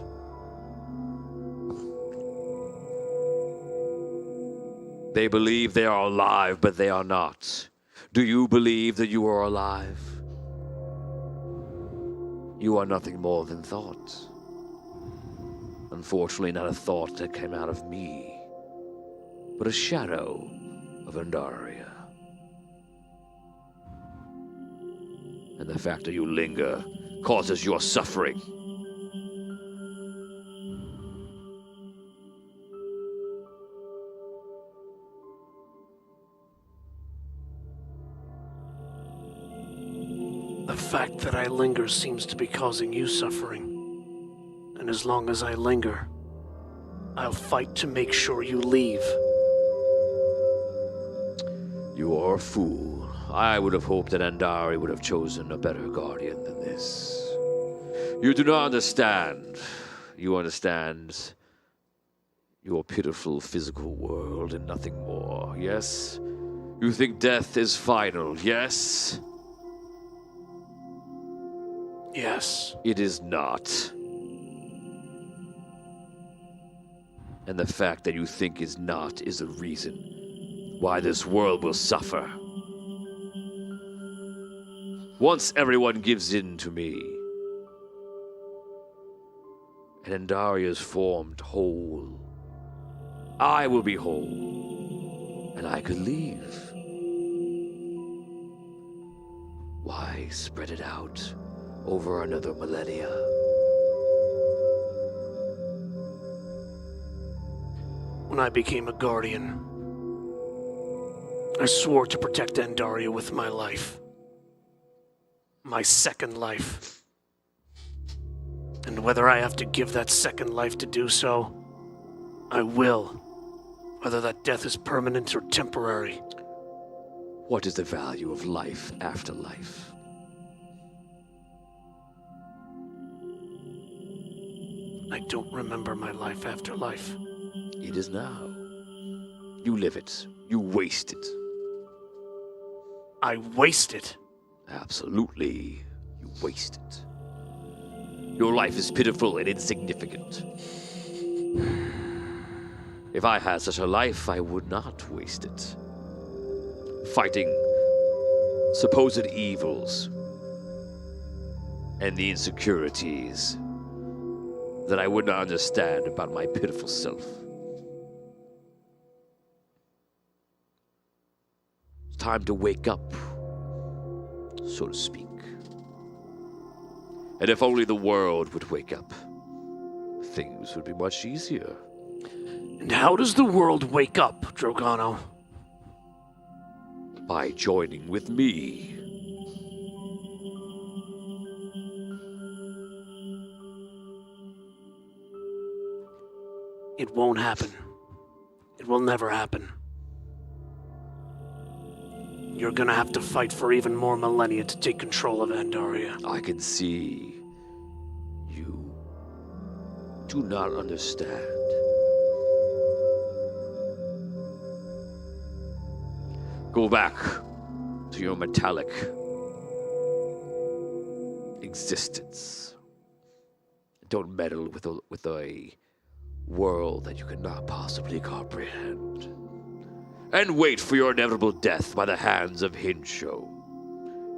They believe they are alive, but they are not. Do you believe that you are alive? You are nothing more than thought. Unfortunately, not a thought that came out of me, but a shadow of Andaria. And the fact that you linger causes your suffering. The fact that I linger seems to be causing you suffering. And as long as I linger, I'll fight to make sure you leave. You are a fool. I would have hoped that Andari would have chosen a better guardian than this. You do not understand. You understand your pitiful physical world and nothing more, yes? You think death is final, yes? Yes. It is not. And the fact that you think is not is the reason why this world will suffer. Once everyone gives in to me, and Andaria is formed whole, I will be whole, and I could leave. Why spread it out over another millennia? When I became a guardian, I swore to protect Andaria with my life. My second life. And And whether I have to give that second life to do so, I will. Whether that death is permanent or temporary. What is the value of life after life? I don't remember my life after life. It is now. You live it. You waste it. I waste it. Absolutely. You waste it. Your life is pitiful and insignificant. If I had such a life, I would not waste it. Fighting supposed evils and the insecurities that I would not understand about my pitiful self. It's time to wake up, so to speak. And if only the world would wake up, things would be much easier. And how does the world wake up, Drogano? By joining with me. It won't happen. It will never happen. You're gonna have to fight for even more millennia to take control of Andaria. I can see you do not understand. Go back to your metallic existence. Don't meddle with a world that you cannot possibly comprehend. And wait for your inevitable death by the hands of Hinsho.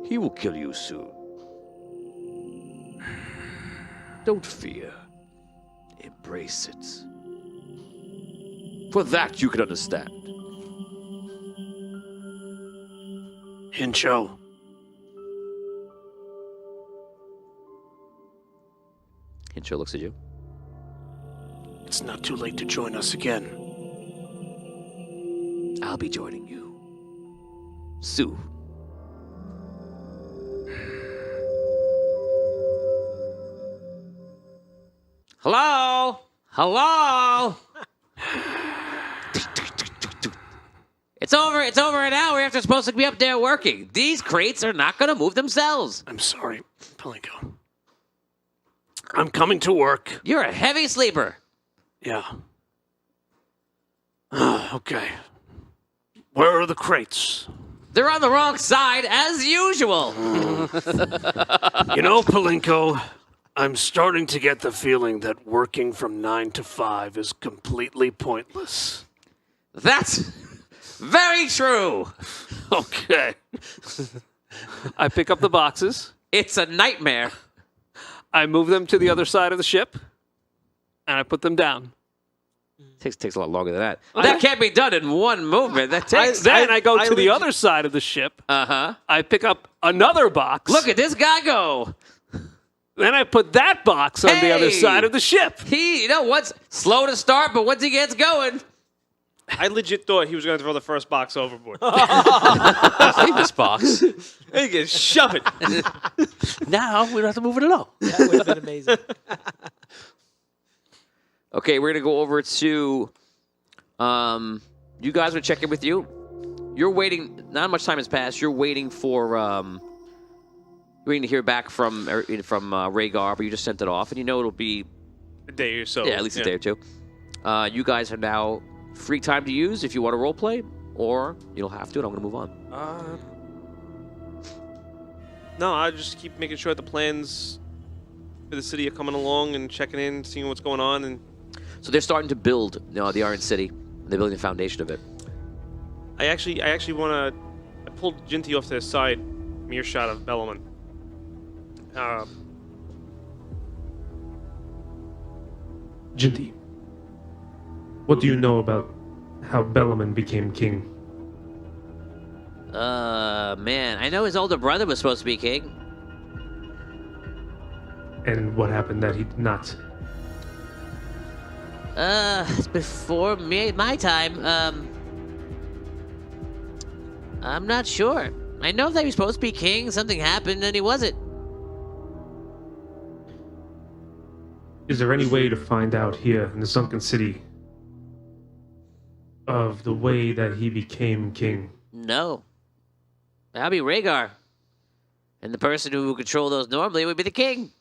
He will kill you soon. Don't fear. Embrace it. For that you can understand. Hinsho. Hinsho looks at you. It's not too late to join us again. I'll be joining you soon. Hello? Hello? It's over an hour after supposed to be up there working. These crates are not going to move themselves. I'm sorry, Palinko. I'm coming to work. You're a heavy sleeper. Yeah. Okay. Where are the crates? They're on the wrong side, as usual. You know, Palinko, I'm starting to get the feeling that working from 9 to 5 is completely pointless. That's very true. Okay. I pick up the boxes. It's a nightmare. I move them to the other side of the ship, and I put them down. Takes a lot longer than that. That can't be done in one movement. That takes. Then I go to the other side of the ship. Uh-huh. I pick up another box. Look at this guy go. Then I put that box on the other side of the ship. You know what's slow to start, but once he gets going. I legit thought he was going to throw the first box overboard. Leave this box. He can shove it. Now we don't have to move it along. That would have been amazing. Okay, we're gonna go over to. You guys are checking with you. You're waiting. Not much time has passed. You're waiting for. Waiting to hear back from Rhaegar, but you just sent it off, and you know it'll be. A day or so. Yeah, at least a day or two. You guys are now free time to use if you want to role play, or you'll have to, and I'm gonna move on. No, I just keep making sure that the plans for the city are coming along and checking in, seeing what's going on, and. So they're starting to build the Iron City. They're building the foundation of it. I actually want to. I pulled Jinty off to the side, mere shot of Bellaman. Jinty, what do you know about how Bellaman became king? Man, I know his older brother was supposed to be king. And what happened that he did not? It's before my time. I'm not sure. I know that he was supposed to be king. Something happened and he wasn't. is there any way to find out here in the Sunken City of the way that he became king? No. That'd be Rhaegar. And the person who would control those normally would be the king.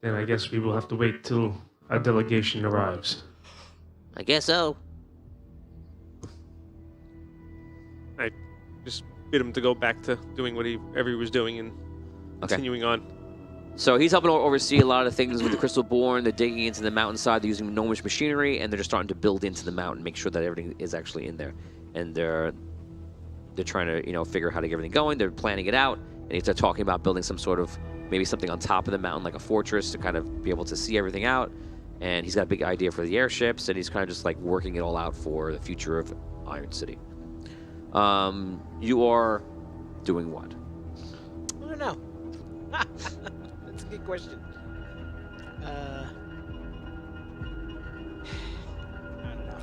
Then I guess we will have to wait till our delegation arrives. I guess so. I just bid him to go back to doing whatever he was doing and continuing on. So he's helping oversee a lot of things with the Crystal Born. They're digging into the mountainside. They're using gnomish machinery, and they're just starting to build into the mountain, make sure that everything is actually in there. And they're trying to figure out how to get everything going. They're planning it out, and they're talking about building some sort of maybe something on top of the mountain, like a fortress, to kind of be able to see everything out. And he's got a big idea for the airships, and he's kind of just like working it all out for the future of Iron City. You are doing what? I don't know. That's a good question. I don't know.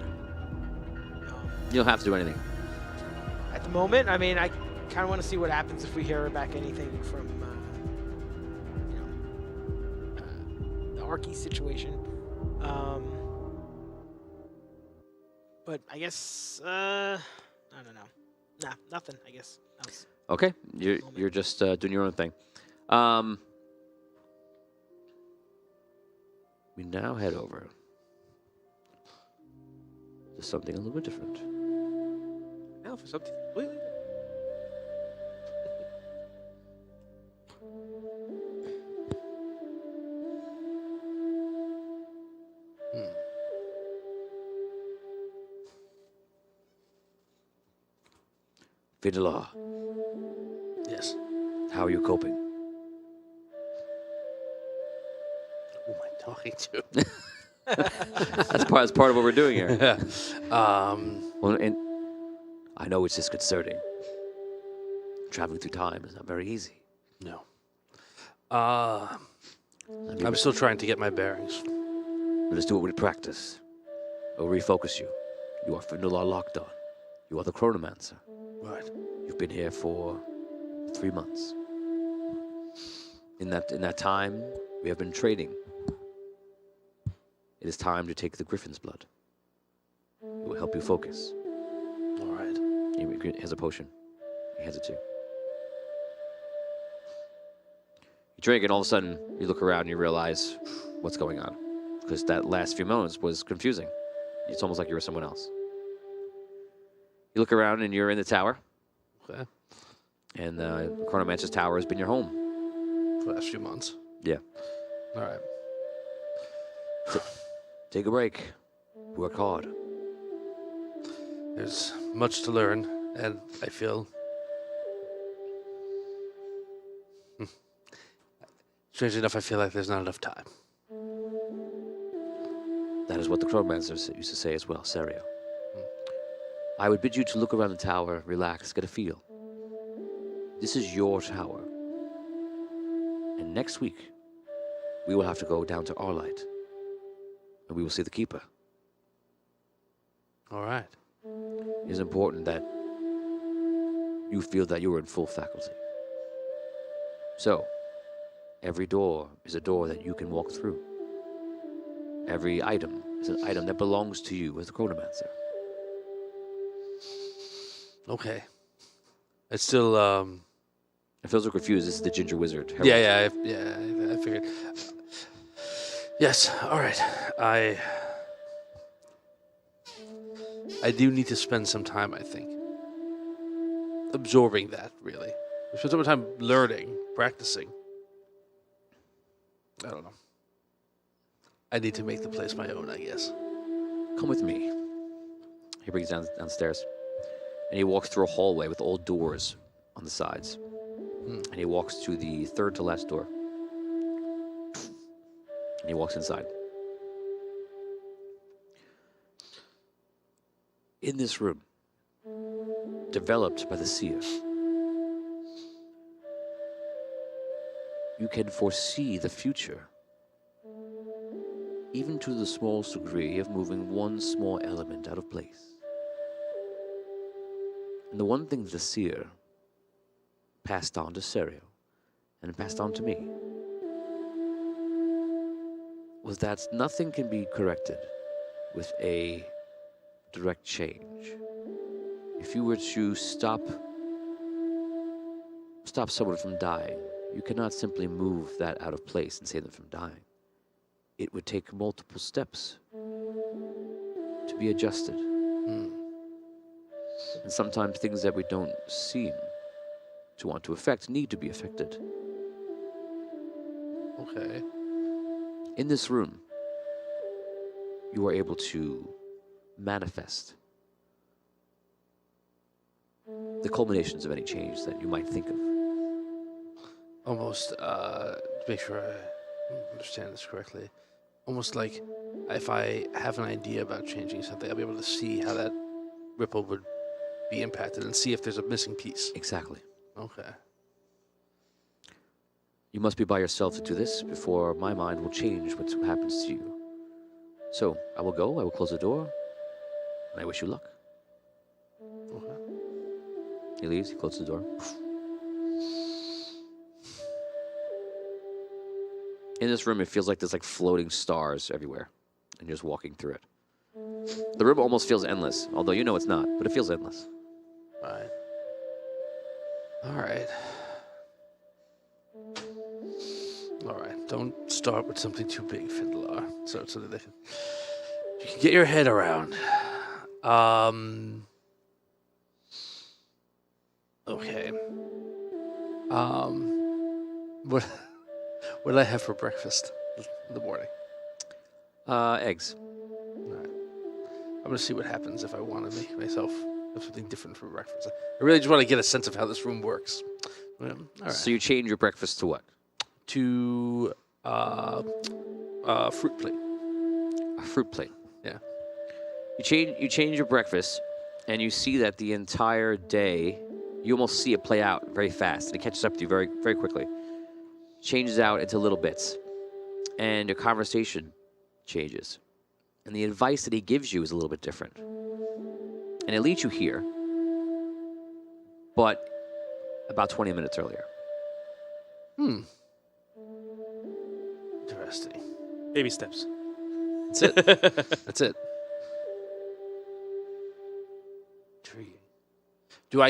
No. You don't have to do anything. At the moment, I mean, I kind of want to see what happens if we hear back anything from, the Arky situation. But I guess, I don't know. Nah, nothing, I guess. Okay, you're just doing your own thing. We now head over to something a little bit different. Now for something completely different. Vidala, Yes. how are you coping? Who am I talking to? That's part of what we're doing here. Yeah. Well, and I know it's disconcerting. Traveling through time is not very easy. No. I'm still trying to get my bearings. Let us do it with practice. It will refocus you. You are Findala locked on. You are the Chronomancer. Right. You've been here for 3 months. In that time, we have been trading. It is time to take the Griffin's blood. It will help you focus. All right. He has a potion. He has it too. You drink, and all of a sudden, you look around and you realize what's going on. Because that last few moments was confusing. It's almost like you were someone else. You look around and you're in the tower. Okay. And the Chronomancer's tower has been your home. For the last few months. Yeah. All right. Take a break. Work hard. There's much to learn, and I feel. Strangely enough, I feel like there's not enough time. That is what the Chronomancer used to say as well, Serio. I would bid you to look around the tower, relax, get a feel. This is your tower. And next week, we will have to go down to Arlight. And we will see the Keeper. All right. It is important that you feel that you are in full faculty. So, every door is a door that you can walk through. Every item is an item that belongs to you as a Chronomancer. Okay. It's still. If those are confused, this is the Ginger Wizard. Yeah. I figured. Yes. All right. I do need to spend some time, I think, absorbing that. Really, spend some time learning, practicing. I don't know. I need to make the place my own, I guess. Come with me. He brings you downstairs. And he walks through a hallway with old doors on the sides. And he walks to the third to last door. And he walks inside. In this room, developed by the seer, you can foresee the future, even to the smallest degree of moving one small element out of place. And the one thing the seer passed on to Serio and passed on to me was that nothing can be corrected with a direct change. If you were to stop someone from dying, you cannot simply move that out of place and save them from dying. It would take multiple steps to be adjusted. And sometimes things that we don't seem to want to affect need to be affected. Okay. In this room, you are able to manifest the culminations of any change that you might think of. Almost, to make sure I understand this correctly, almost like if I have an idea about changing something, I'll be able to see how that ripple would be impacted and see if there's a missing piece. Exactly. Okay. You must be by yourself to do this before my mind will change what happens to you. So, I will go, I will close the door, and I wish you luck. Okay. He leaves, he closes the door. In this room, it feels like there's like floating stars everywhere, and you're just walking through it. The room almost feels endless, although you know it's not, but it feels endless. Right. All right. All right. Don't start with something too big, Findelar. So that you can get your head around. Okay. What did I have for breakfast in the morning? Eggs. All right. I'm gonna see what happens if I want to make myself have something different for breakfast. I really just want to get a sense of how this room works. All right. So you change your breakfast to what? To fruit plate. A fruit plate. Yeah. You change your breakfast, and you see that the entire day, you almost see it play out very fast, and it catches up to you very, very quickly. Changes out into little bits, and your conversation changes, and the advice that he gives you is a little bit different, and it leads you here, but about 20 minutes earlier. Interesting. Baby steps. That's it. That's it. Intriguing. Do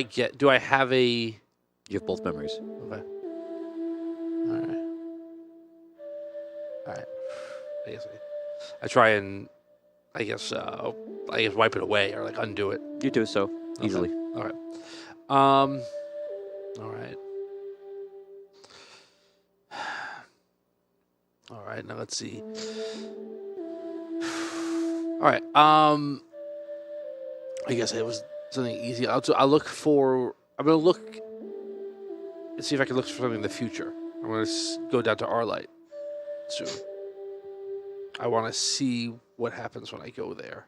I have a... You have both memories. Okay. All right. I try and, I guess wipe it away or like undo it. You do so easily. Okay. All right. All right. All right. Now let's see. All right. I guess it was something easy. I'm gonna look and see if I can look for something in the future. I'm gonna go down to Arlight soon. I want to see what happens when I go there.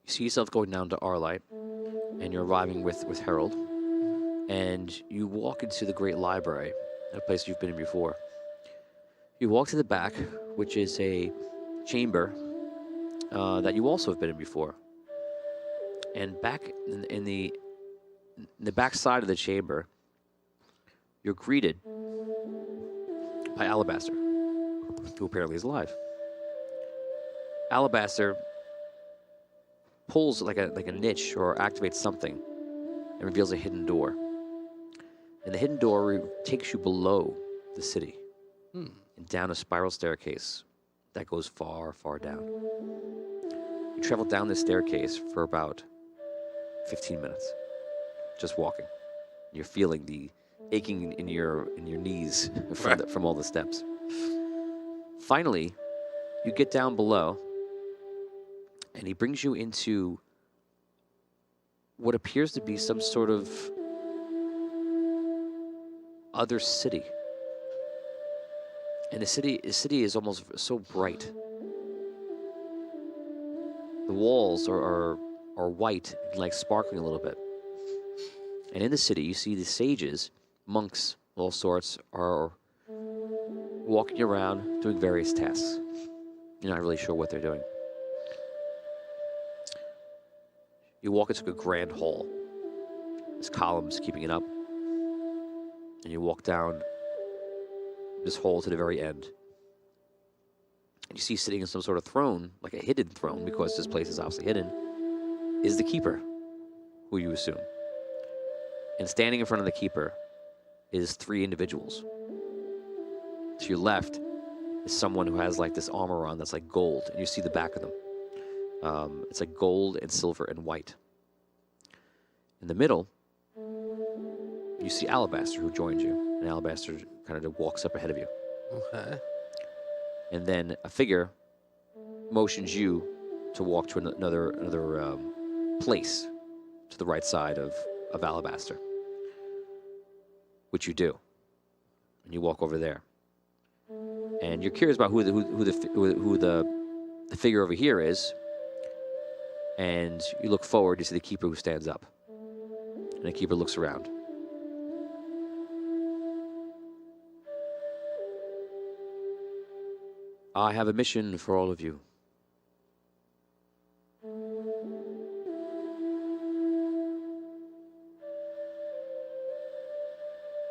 You see yourself going down to Arlight, and you're arriving with Harold, and you walk into the Great Library, a place you've been in before. You walk to the back, which is a chamber that you also have been in before. And back in the back side of the chamber, you're greeted by Alabaster, who apparently is alive. Alabaster pulls like a niche or activates something and reveals a hidden door. And the hidden door takes you below the city and down a spiral staircase that goes far, far down. You travel down this staircase for about 15 minutes, just walking. You're feeling the aching in your knees from all the steps. Finally, you get down below, and he brings you into what appears to be some sort of other city. And the city is almost so bright. The walls are white and like sparkling a little bit. And in the city, you see the sages, monks, all sorts, are walking around doing various tasks. You're not really sure what they're doing. You walk into a grand hall. There's columns keeping it up. And you walk down this hall to the very end. and you see sitting in some sort of throne, like a hidden throne, because this place is obviously hidden, is the keeper, who you assume. And standing in front of the keeper is 3 individuals. To your left is someone who has like this armor on that's like gold, and you see the back of them. It's like gold and silver and white. In the middle, you see Alabaster, who joins you, and Alabaster kind of walks up ahead of you. Okay. And then a figure motions you to walk to another place to the right side of Alabaster, which you do, and you walk over there. And you're curious about who the figure over here is, and you look forward. You see the keeper who stands up, and the keeper looks around. I have a mission for all of you.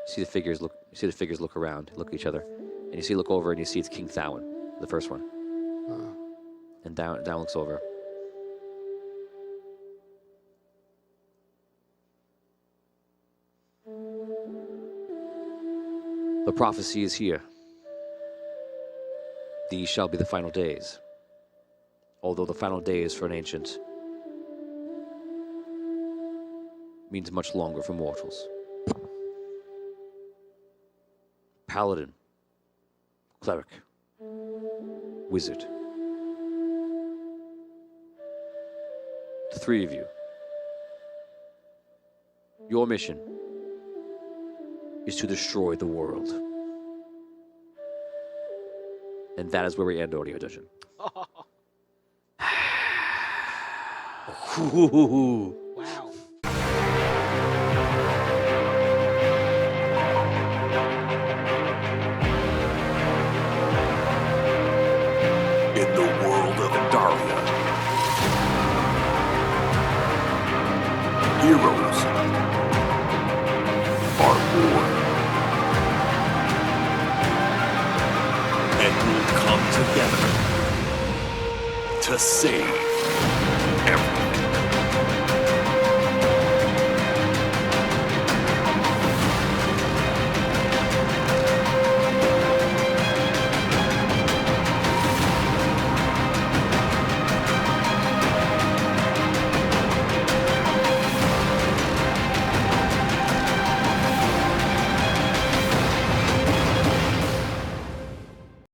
You see the figures look around, look at each other, and you look over, and you see it's King Thowen, the first one. And down looks over. The prophecy is here. These shall be the final days. Although the final days for an ancient means much longer for mortals. Paladin, cleric, wizard. The 3 of you. Your mission is to destroy the world. And that is where we end Audio Dungeon. Wow. In the world of Andaria, heroes are born and will come together to save